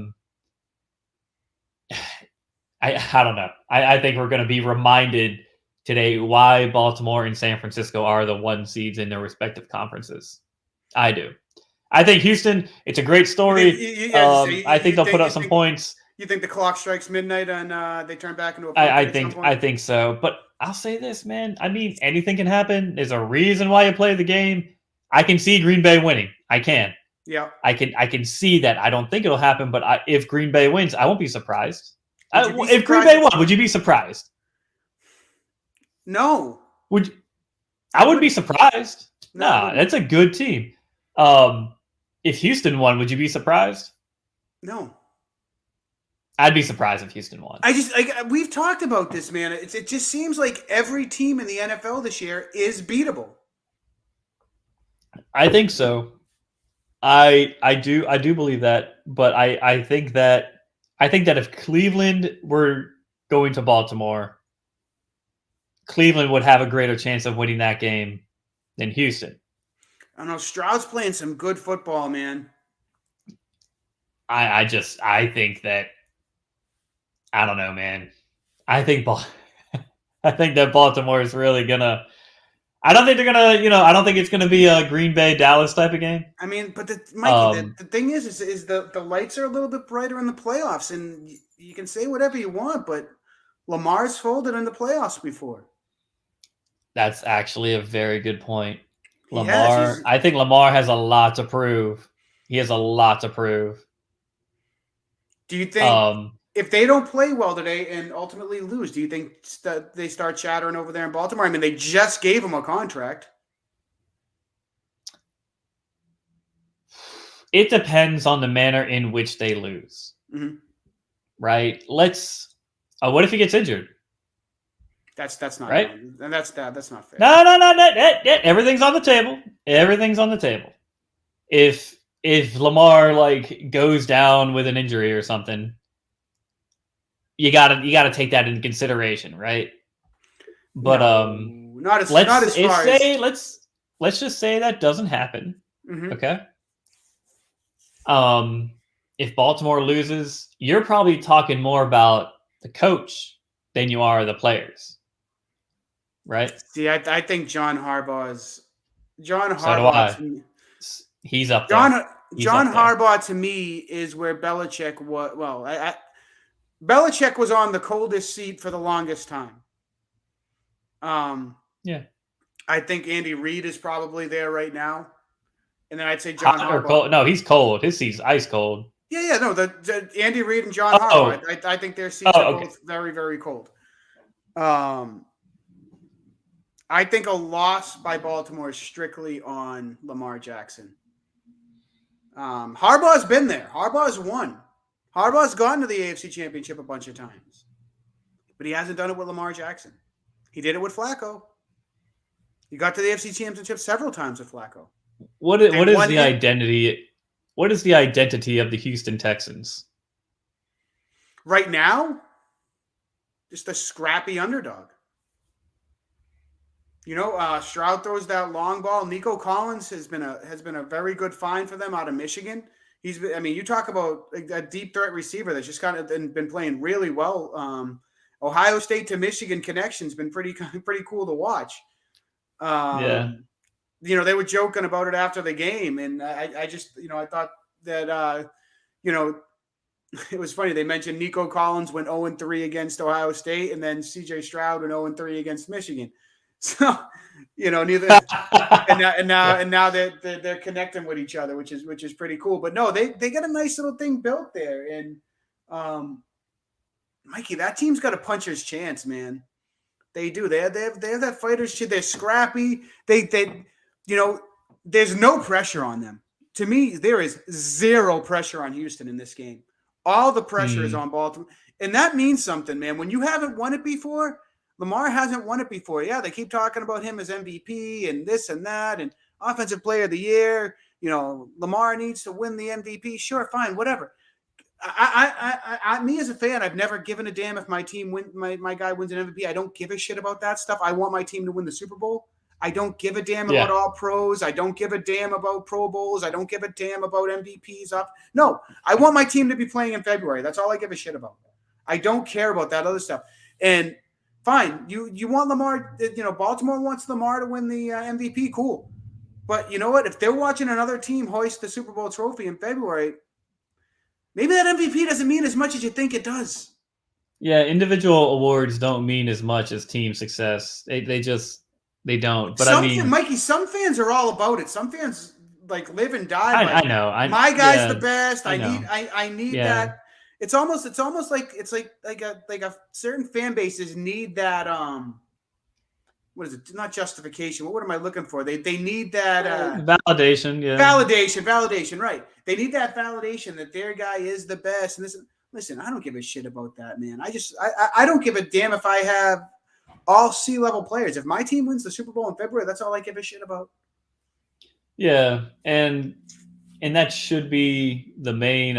don't know. I think we're going to be reminded today why Baltimore and San Francisco are the 1 seeds in their respective conferences. I do. I think Houston, it's a great story. I think they'll put up some points. You think the clock strikes midnight and they turn back into a I think so. But I'll say this, man. I mean, anything can happen. There's a reason why you play the game. I can see Green Bay winning. I can. Yeah. I can see that. I don't think it'll happen, but if Green Bay wins, I won't be surprised. If Green Bay won, would you be surprised? No. I wouldn't be surprised. No, that's a good team. If Houston won, would you be surprised? No. I'd be surprised if Houston won. We've talked about this, man. It just seems like every team in the NFL this year is beatable. I think so. I do believe that, but I think that if Cleveland were going to Baltimore, Cleveland would have a greater chance of winning that game than Houston. I don't know. Stroud's playing some good football, man. I think that, I don't know, man. I think that Baltimore is really gonna. I don't think they're gonna. I don't think it's gonna be a Green Bay Dallas type of game. I mean, but Mikey, the thing is the lights are a little bit brighter in the playoffs, and you can say whatever you want, but Lamar's folded in the playoffs before. That's actually a very good point. I think Lamar has a lot to prove. He has a lot to prove. Do you think if they don't play well today and ultimately lose, do you think they start chattering over there in Baltimore? I mean, they just gave him a contract. it depends on the manner in which they lose. Mm-hmm. Right? What if he gets injured? That's not right. And that's not fair. No. Everything's on the table. Everything's on the table. If Lamar like goes down with an injury or something, you gotta take that into consideration, right? But not as far as let's just say that doesn't happen. Mm-hmm. Okay. If Baltimore loses, you're probably talking more about the coach than you are the players, right? See, I think John Harbaugh. So do I. He's up there. John Harbaugh to me is where Belichick was. Well, Belichick was on the coldest seat for the longest time. Yeah. I think Andy Reid is probably there right now, and then I'd say John Harbaugh. Cold? No, he's cold. His seat's ice cold. Yeah. No, the Andy Reid and John Harbaugh. I think their seats are both very, very cold. I think a loss by Baltimore is strictly on Lamar Jackson. Harbaugh's been there. Harbaugh's won. Harbaugh's gone to the AFC Championship a bunch of times, but he hasn't done it with Lamar Jackson. He did it with Flacco. He got to the AFC Championship several times with Flacco. What is the identity? What is the identity of the Houston Texans right now? Just a scrappy underdog. You know, Stroud throws that long ball. Nico Collins has been a very good find for them out of Michigan. You talk about a deep threat receiver that's just kind of been playing really well. Ohio State to Michigan connection's been pretty cool to watch. Yeah. You know, they were joking about it after the game, and I just, I thought that, it was funny. They mentioned Nico Collins went 0-3 against Ohio State, and then C.J. Stroud went 0-3 against Michigan. So, neither, and now they're connecting with each other, which is pretty cool. But no, they got a nice little thing built there, and Mikey, that team's got a puncher's chance, man. They do. They have that fighter's shit. They're scrappy. There's no pressure on them. To me, there is zero pressure on Houston in this game. All the pressure is on Baltimore, and that means something, man. When you haven't won it before. Lamar hasn't won it before. Yeah, they keep talking about him as MVP and this and that and offensive player of the year. Lamar needs to win the MVP. Sure, fine, whatever. Me as a fan, I've never given a damn if my team my guy wins an MVP. I don't give a shit about that stuff. I want my team to win the Super Bowl. I don't give a damn about all pros. I don't give a damn about Pro Bowls. I don't give a damn about MVPs. No, I want my team to be playing in February. That's all I give a shit about. I don't care about that other stuff. And fine, you want Lamar, Baltimore wants Lamar to win the MVP, cool. But you know what? If they're watching another team hoist the Super Bowl trophy in February, maybe that MVP doesn't mean as much as you think it does. Yeah, individual awards don't mean as much as team success. They don't. But Mikey, some fans are all about it. Some fans live and die. I know. My guy's the best. I need that. It's almost like a certain fan bases need that what is it? Not justification. What am I looking for? They need that validation. Yeah, validation. Right. They need that validation that their guy is the best. And listen, I don't give a shit about that, man. I don't give a damn if I have all C-level players. If my team wins the Super Bowl in February, that's all I give a shit about. Yeah, and that should be the main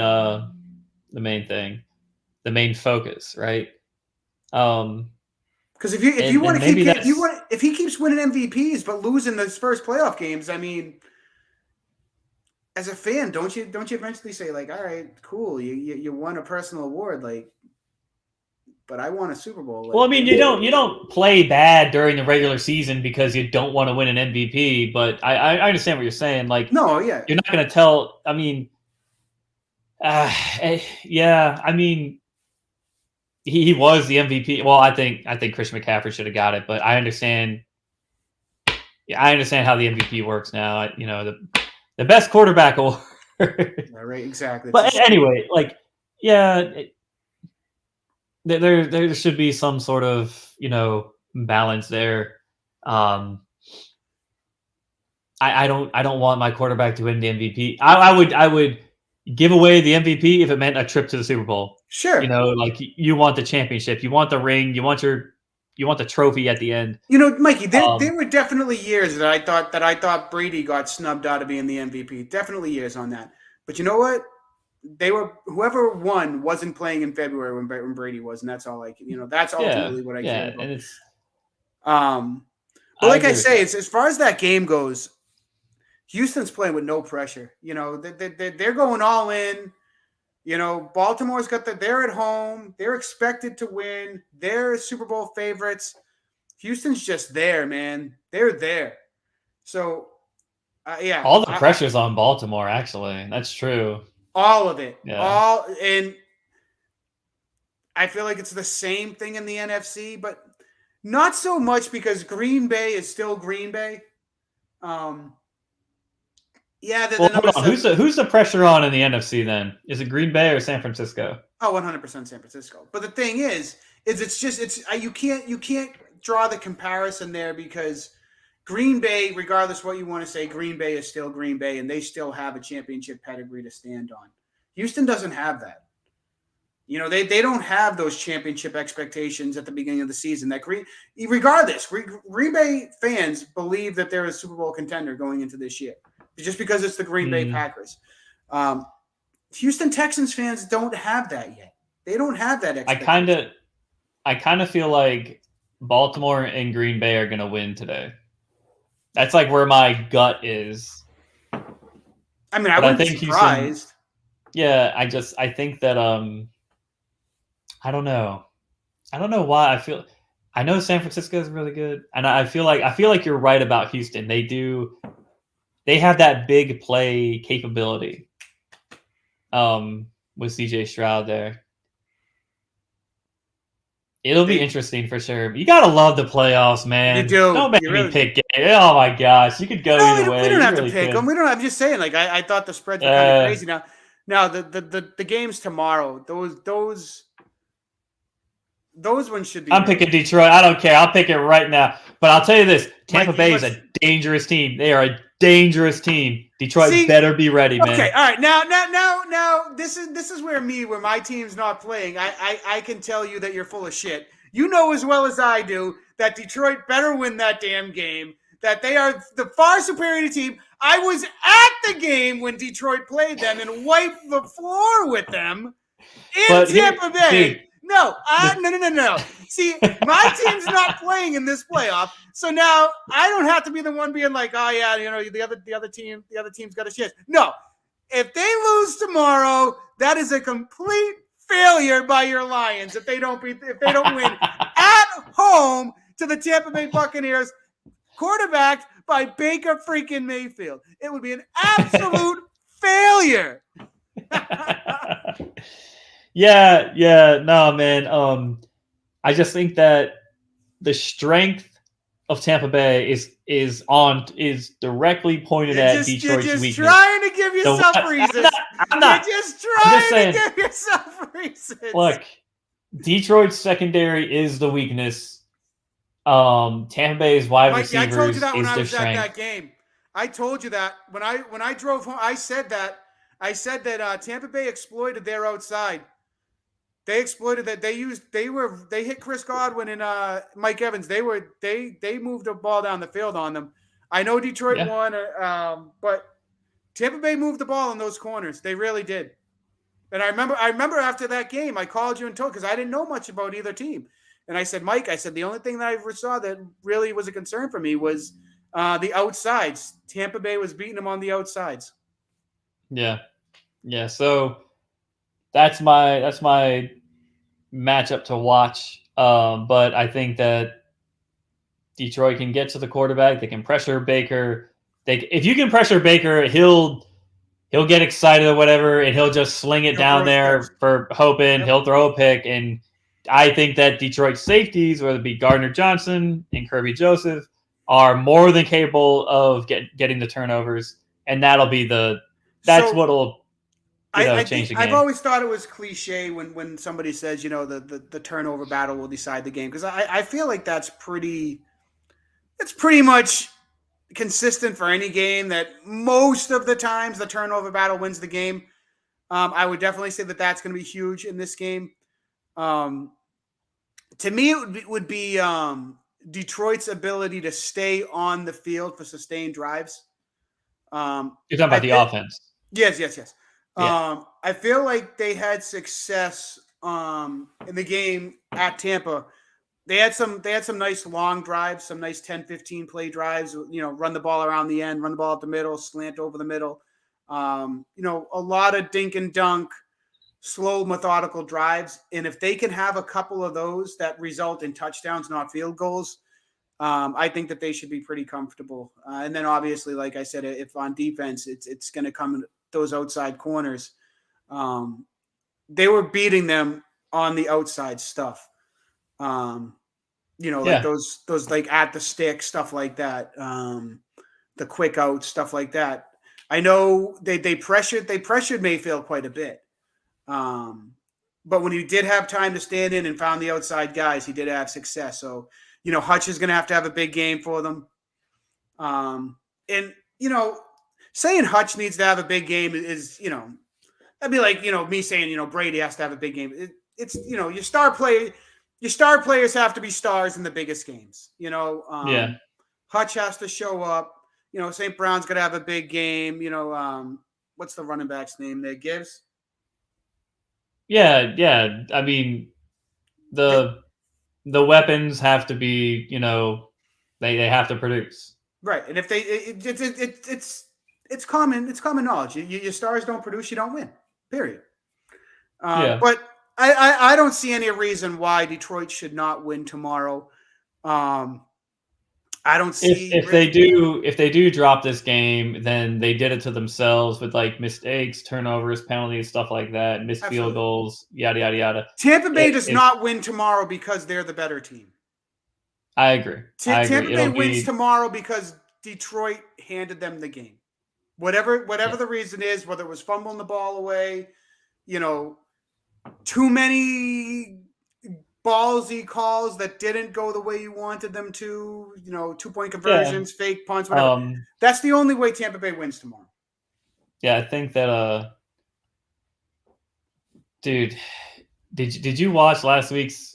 thing, the main focus, right? Because if he keeps winning MVPs but losing those first playoff games, I mean, as a fan, don't you eventually say all right, cool, you won a personal award, but I won a Super Bowl. Well, I mean, you don't play bad during the regular season because you don't want to win an MVP. But I understand what you're saying. No, yeah, you're not going to tell. I mean, yeah, I mean, he was the MVP. Well, I think Christian McCaffrey should have got it, but I understand. Yeah, I understand how the MVP works now. The best quarterback award. Right, exactly. But anyway, there should be some sort of balance there. I don't want my quarterback to win the MVP. I would give away the MVP if it meant a trip to the Super Bowl. Sure. You know, like you want the championship, you want the ring, you want the trophy at the end. You know, Mikey, there were definitely years that I thought Brady got snubbed out of being the MVP. Definitely years on that. But you know what? Whoever won wasn't playing in February when Brady was, and that's all that's ultimately what I care about. And it's but like I say, it's as far as that game goes, Houston's playing with no pressure. You know, they're going all in. You know, Baltimore's they're at home. They're expected to win. They're Super Bowl favorites. Houston's just there, man. They're there. So, yeah. All the pressure's on Baltimore, actually. That's true. All of it. Yeah. And I feel like it's the same thing in the NFC, but not so much because Green Bay is still Green Bay. Yeah. Hold on. Who's the pressure on in the NFC then? Is it Green Bay or San Francisco? Oh, 100% San Francisco. But the thing is you can't draw the comparison there because Green Bay, regardless what you want to say, Green Bay is still Green Bay, and they still have a championship pedigree to stand on. Houston doesn't have that. You know, they don't have those championship expectations at the beginning of the season. Regardless, Green Bay fans believe that they're a Super Bowl contender going into this year, just because it's the Green Bay Packers. Houston Texans fans don't have that yet. They don't have that expectation. I kind of feel like Baltimore and Green Bay are going to win today. That's like where my gut is. I mean, I wouldn't be surprised. Yeah, I think that I don't know. I don't know why I know San Francisco is really good, and I feel like you're right about Houston. They have that big play capability. With CJ Stroud there. It'll be interesting for sure. You gotta love the playoffs, man. You do. Don't make me pick it. Oh my gosh, you could go either way. We don't have to pick them. We don't. I'm just saying. Like I thought the spreads were kind of crazy. Now the games tomorrow. Those ones should be. I'm picking Detroit. I don't care. I'll pick it right now. But I'll tell you this: Tampa Bay is a dangerous team. They are a dangerous team. Detroit better be ready, man. Okay, all right. Now, this is where my team's not playing. I can tell you that you're full of shit. You know as well as I do that Detroit better win that damn game. That they are the far superior team. I was at the game when Detroit played them and wiped the floor with them in Tampa Bay. No. See, my team's not playing in this playoff, so now I don't have to be the one being like, "Oh yeah, you know, the other team's got a chance." No, if they lose tomorrow, that is a complete failure by your Lions. If they don't win at home to the Tampa Bay Buccaneers, quarterbacked by Baker freaking Mayfield, it would be an absolute failure. Yeah, no, man. I just think that the strength of Tampa Bay is directly pointed at Detroit's weakness. You're just trying to give yourself reasons. I'm not. You're just trying to give yourself reasons. Look, Detroit's secondary is the weakness. Tampa Bay's wide receivers. I told you that when I was at that game. I told you that when I drove home. I said that Tampa Bay exploited their outside. They exploited that. They hit Chris Godwin and Mike Evans. They moved the ball down the field on them. I know Detroit won, but Tampa Bay moved the ball in those corners. They really did. And I remember after that game, I called you and told, because I didn't know much about either team. And I said, Mike, the only thing that I ever saw that really was a concern for me was the outsides. Tampa Bay was beating them on the outsides. Yeah. So that's my matchup to watch. But I think that Detroit can get to the quarterback. They can pressure Baker. If you can pressure Baker, he'll get excited or whatever, and he'll just sling it down there for hoping. Yep. He'll throw a pick, and I think that Detroit's safeties, whether it be Gardner Johnson and Kirby Joseph, are more than capable of getting the turnovers, and what'll change the game. I've always thought it was cliche when somebody says, the turnover battle will decide the game, because I feel like that's pretty much consistent for any game that most of the times the turnover battle wins the game. I would definitely say that that's going to be huge in this game. To me, it would be Detroit's ability to stay on the field for sustained drives. You're talking about the offense. Yes. Yeah. I feel like they had success in the game at Tampa. They had some nice long drives, some nice 10, 15 play drives, run the ball around the end, run the ball up the middle, slant over the middle. A lot of dink and dunk, slow, methodical drives. And if they can have a couple of those that result in touchdowns, not field goals, I think that they should be pretty comfortable. And then obviously, like I said, if on defense, it's going to come in those outside corners. They were beating them on the outside stuff. Like those like at the stick, stuff like that. The quick out, stuff like that. I know they pressured Mayfield quite a bit. But when he did have time to stand in and found the outside guys, he did have success. So, Hutch is going to have a big game for them. And saying Hutch needs to have a big game is, that'd be like, me saying, Brady has to have a big game. It's your star players have to be stars in the biggest games. Hutch has to show up. St. Brown's going to have a big game. What's the running back's name there? Gibbs? Yeah. I mean, the weapons have to be, they have to produce. Right. And if they, it's common knowledge. Your stars don't produce, you don't win. Period. But I don't see any reason why Detroit should not win tomorrow. I don't see if they do drop this game, then they did it to themselves with like mistakes, turnovers, penalties, stuff like that, missed field goals, yada yada yada. Tampa Bay does not win tomorrow because they're the better team. I agree. Tampa Bay wins tomorrow because Detroit handed them the game. Whatever the reason is, whether it was fumbling the ball away, too many ballsy calls that didn't go the way you wanted them to, 2-point conversions, fake punts, whatever. That's the only way Tampa Bay wins tomorrow. Yeah, I think that dude, did you watch last week's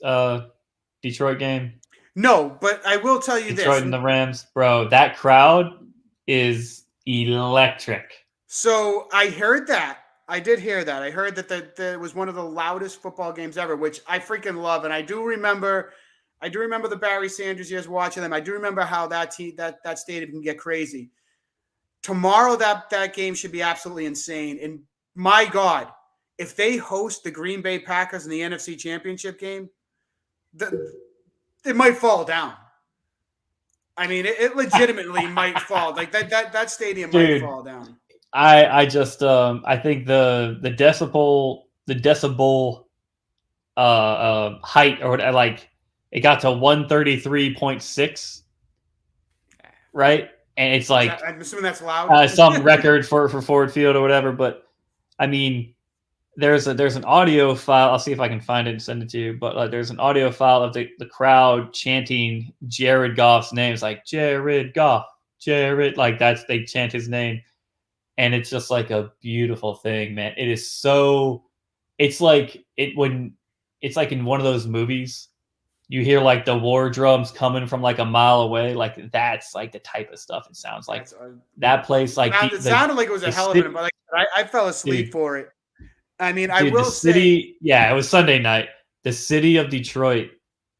Detroit game? No, but I will tell you Detroit and the Rams, bro, that crowd is electric. So I heard that. I did hear that. I heard that was one of the loudest football games ever, which I freaking love. And I do remember the Barry Sanders years watching them. I do remember how that stadium can get crazy. Tomorrow, that game should be absolutely insane. And my God, if they host the Green Bay Packers in the NFC Championship game, it might fall down. I mean, it legitimately might fall. Like that stadium might fall down. I just I think the decibel height or like it got to 133.6, right? And it's like I'm assuming that's loud. Some record for Ford Field or whatever. But I mean, there's an audio file. I'll see if I can find it and send it to you. But there's an audio file of the crowd chanting Jared Goff's name. It's like Jared Goff, Jared. Like they chant his name. And it's just like a beautiful thing, man. It is so. It's like in one of those movies, you hear like the war drums coming from like a mile away. Like that's like the type of stuff it sounds like. That place, like it sounded like it was a hell of an. But I fell asleep for it. I mean, I will say, yeah, it was Sunday night. The city of Detroit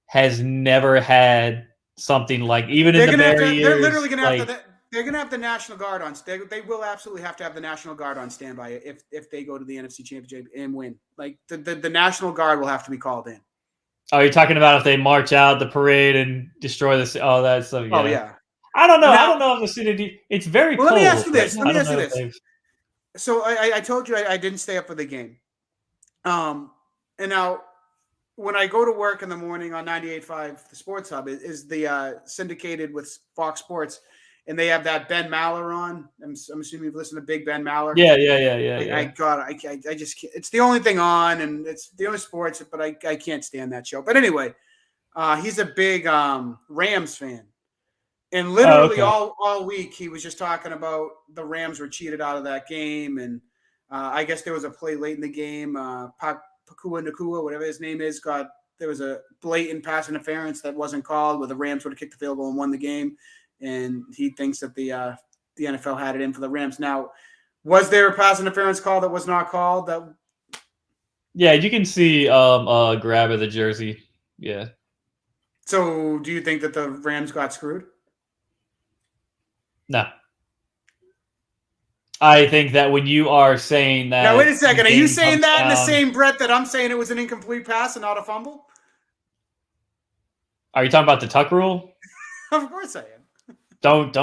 has never had something like even in the Barry years. They're literally going to have to. They're going to have the National Guard on. They will absolutely have to have the National Guard on standby if they go to the NFC Championship and win. Like the National Guard will have to be called in. Oh, you're talking about if they march out the parade and destroy this? Oh, that stuff. Yeah. Oh yeah. I don't know. I don't know if the city. It's very cold. Let me ask you this. So I told you I didn't stay up for the game. And now when I go to work in the morning on 98.5, the Sports Hub is the syndicated with Fox Sports. And they have that Ben Maller on. I'm assuming you've listened to Big Ben Maller. Yeah. I just can't. It's the only thing on, and it's the only sports, but I can't stand that show. But anyway, he's a big Rams fan. And literally okay. all week, he was just talking about the Rams were cheated out of that game. And I guess there was a play late in the game. Pakua Nakua, whatever his name is, there was a blatant pass interference that wasn't called where the Rams would have kicked the field goal and won the game. And he thinks that the NFL had it in for the Rams. Now, was there a pass interference call that was not called? Yeah, you can see a grab of the jersey. Yeah. So do you think that the Rams got screwed? No. I think that when you are saying that... Now, wait a second. Are you saying that in the down, same breath that I'm saying it was an incomplete pass and not a fumble? Are you talking about the Tuck rule? Of course I am. Don't.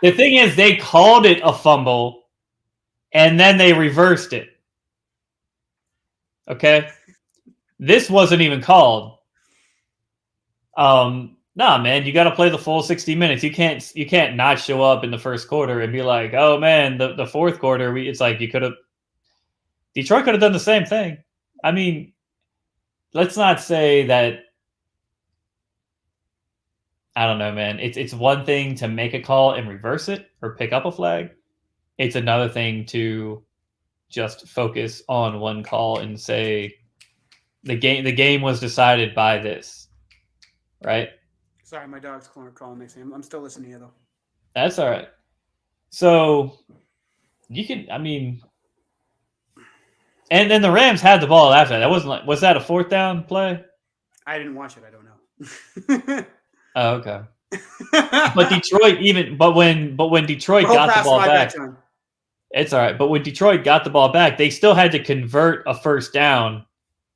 The thing is, they called it a fumble, and then they reversed it. Okay? This wasn't even called. Nah, man, you got to play the full 60 minutes. You can't not show up in the first quarter and be like, oh man, the fourth quarter. It's like Detroit could have done the same thing. I mean, let's not say that. I don't know, man. It's one thing to make a call and reverse it or pick up a flag. It's another thing to just focus on one call and say the game was decided by this, right? Sorry, my dog's calling me. I'm still listening to you, though. That's all right. So you can, I mean, and then the Rams had the ball after that. That wasn't was that a fourth down play? I didn't watch it. I don't know. Oh, okay. But Detroit when Detroit got the ball back, it's all right. But when Detroit got the ball back, they still had to convert a first down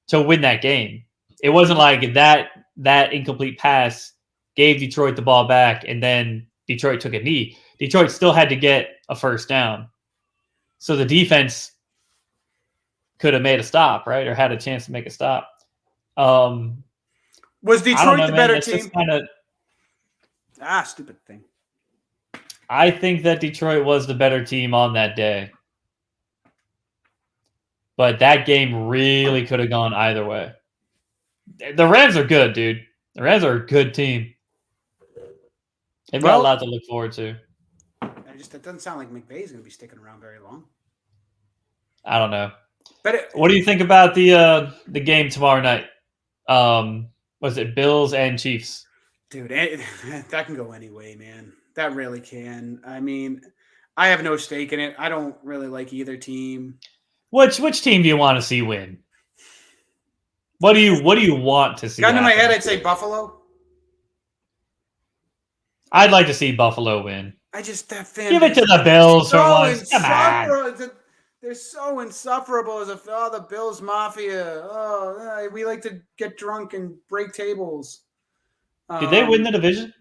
to win that game. It wasn't like that incomplete pass gave Detroit the ball back and then Detroit took a knee. Detroit still had to get a first down. So the defense could have made a stop, right? Or had a chance to make a stop. Was Detroit the better team? Stupid thing. I think that Detroit was the better team on that day. But that game really could have gone either way. The Rams are good, dude. The Rams are a good team. They've got a lot to look forward to. It doesn't sound like McVay's going to be sticking around very long. I don't know. But what do you think about the game tomorrow night? Was it Bills and Chiefs? Dude, that can go any way, man. That really can. I mean, I have no stake in it. I don't really like either team. Which team do you want to see win? What do you want to see? Gun to my head, I'd say Buffalo. I'd like to see Buffalo win. That fan. Give it to the Bills for once. Come on. They're so insufferable as the Bills Mafia. Oh, we like to get drunk and break tables. Did they win the division?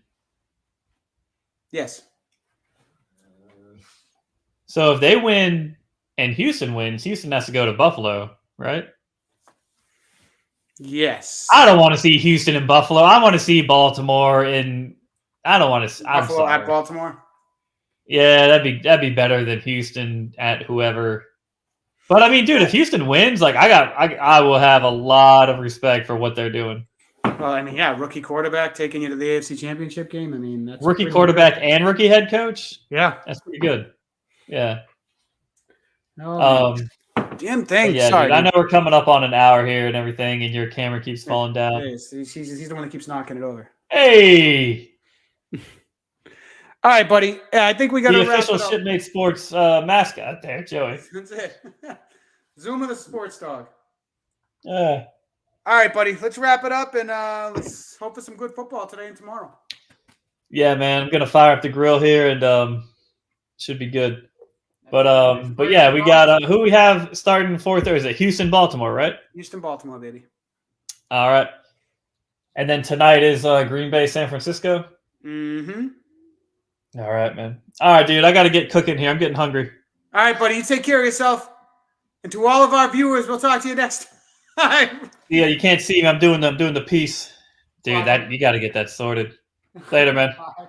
Yes. So if they win and Houston wins, Houston has to go to Buffalo, right? Yes. I don't want to see Houston and Buffalo. I want to see Baltimore and I don't want to. Buffalo at Baltimore. Yeah, that'd be better than Houston at whoever. But I mean, dude, if Houston wins, like I will have a lot of respect for what they're doing. Well, I mean, yeah, rookie quarterback taking you to the AFC Championship game. I mean, that's rookie quarterback and rookie head coach. Yeah, that's pretty good. Yeah. Damn thing. Yeah, sorry, dude, I know we're coming up on an hour here and everything, and your camera keeps falling down. He's the one that keeps knocking it over. Hey. All right, buddy. Yeah, I think we got the official Shipmate Sports mascot there, Joey. That's it. Zoom of the sports dog. Yeah. All right, buddy. Let's wrap it up and let's hope for some good football today and tomorrow. Yeah, man. I'm gonna fire up the grill here and should be good. But yeah, we got who we have starting for Thursday. Houston, Baltimore, right? Houston, Baltimore, baby. All right. And then tonight is Green Bay, San Francisco. Mm-hmm. All right, man. All right, dude. I got to get cooking here. I'm getting hungry. All right, buddy. You take care of yourself. And to all of our viewers, we'll talk to you next time. Yeah, you can't see me. I'm doing the piece. Dude, you got to get that sorted. Later, man. Bye.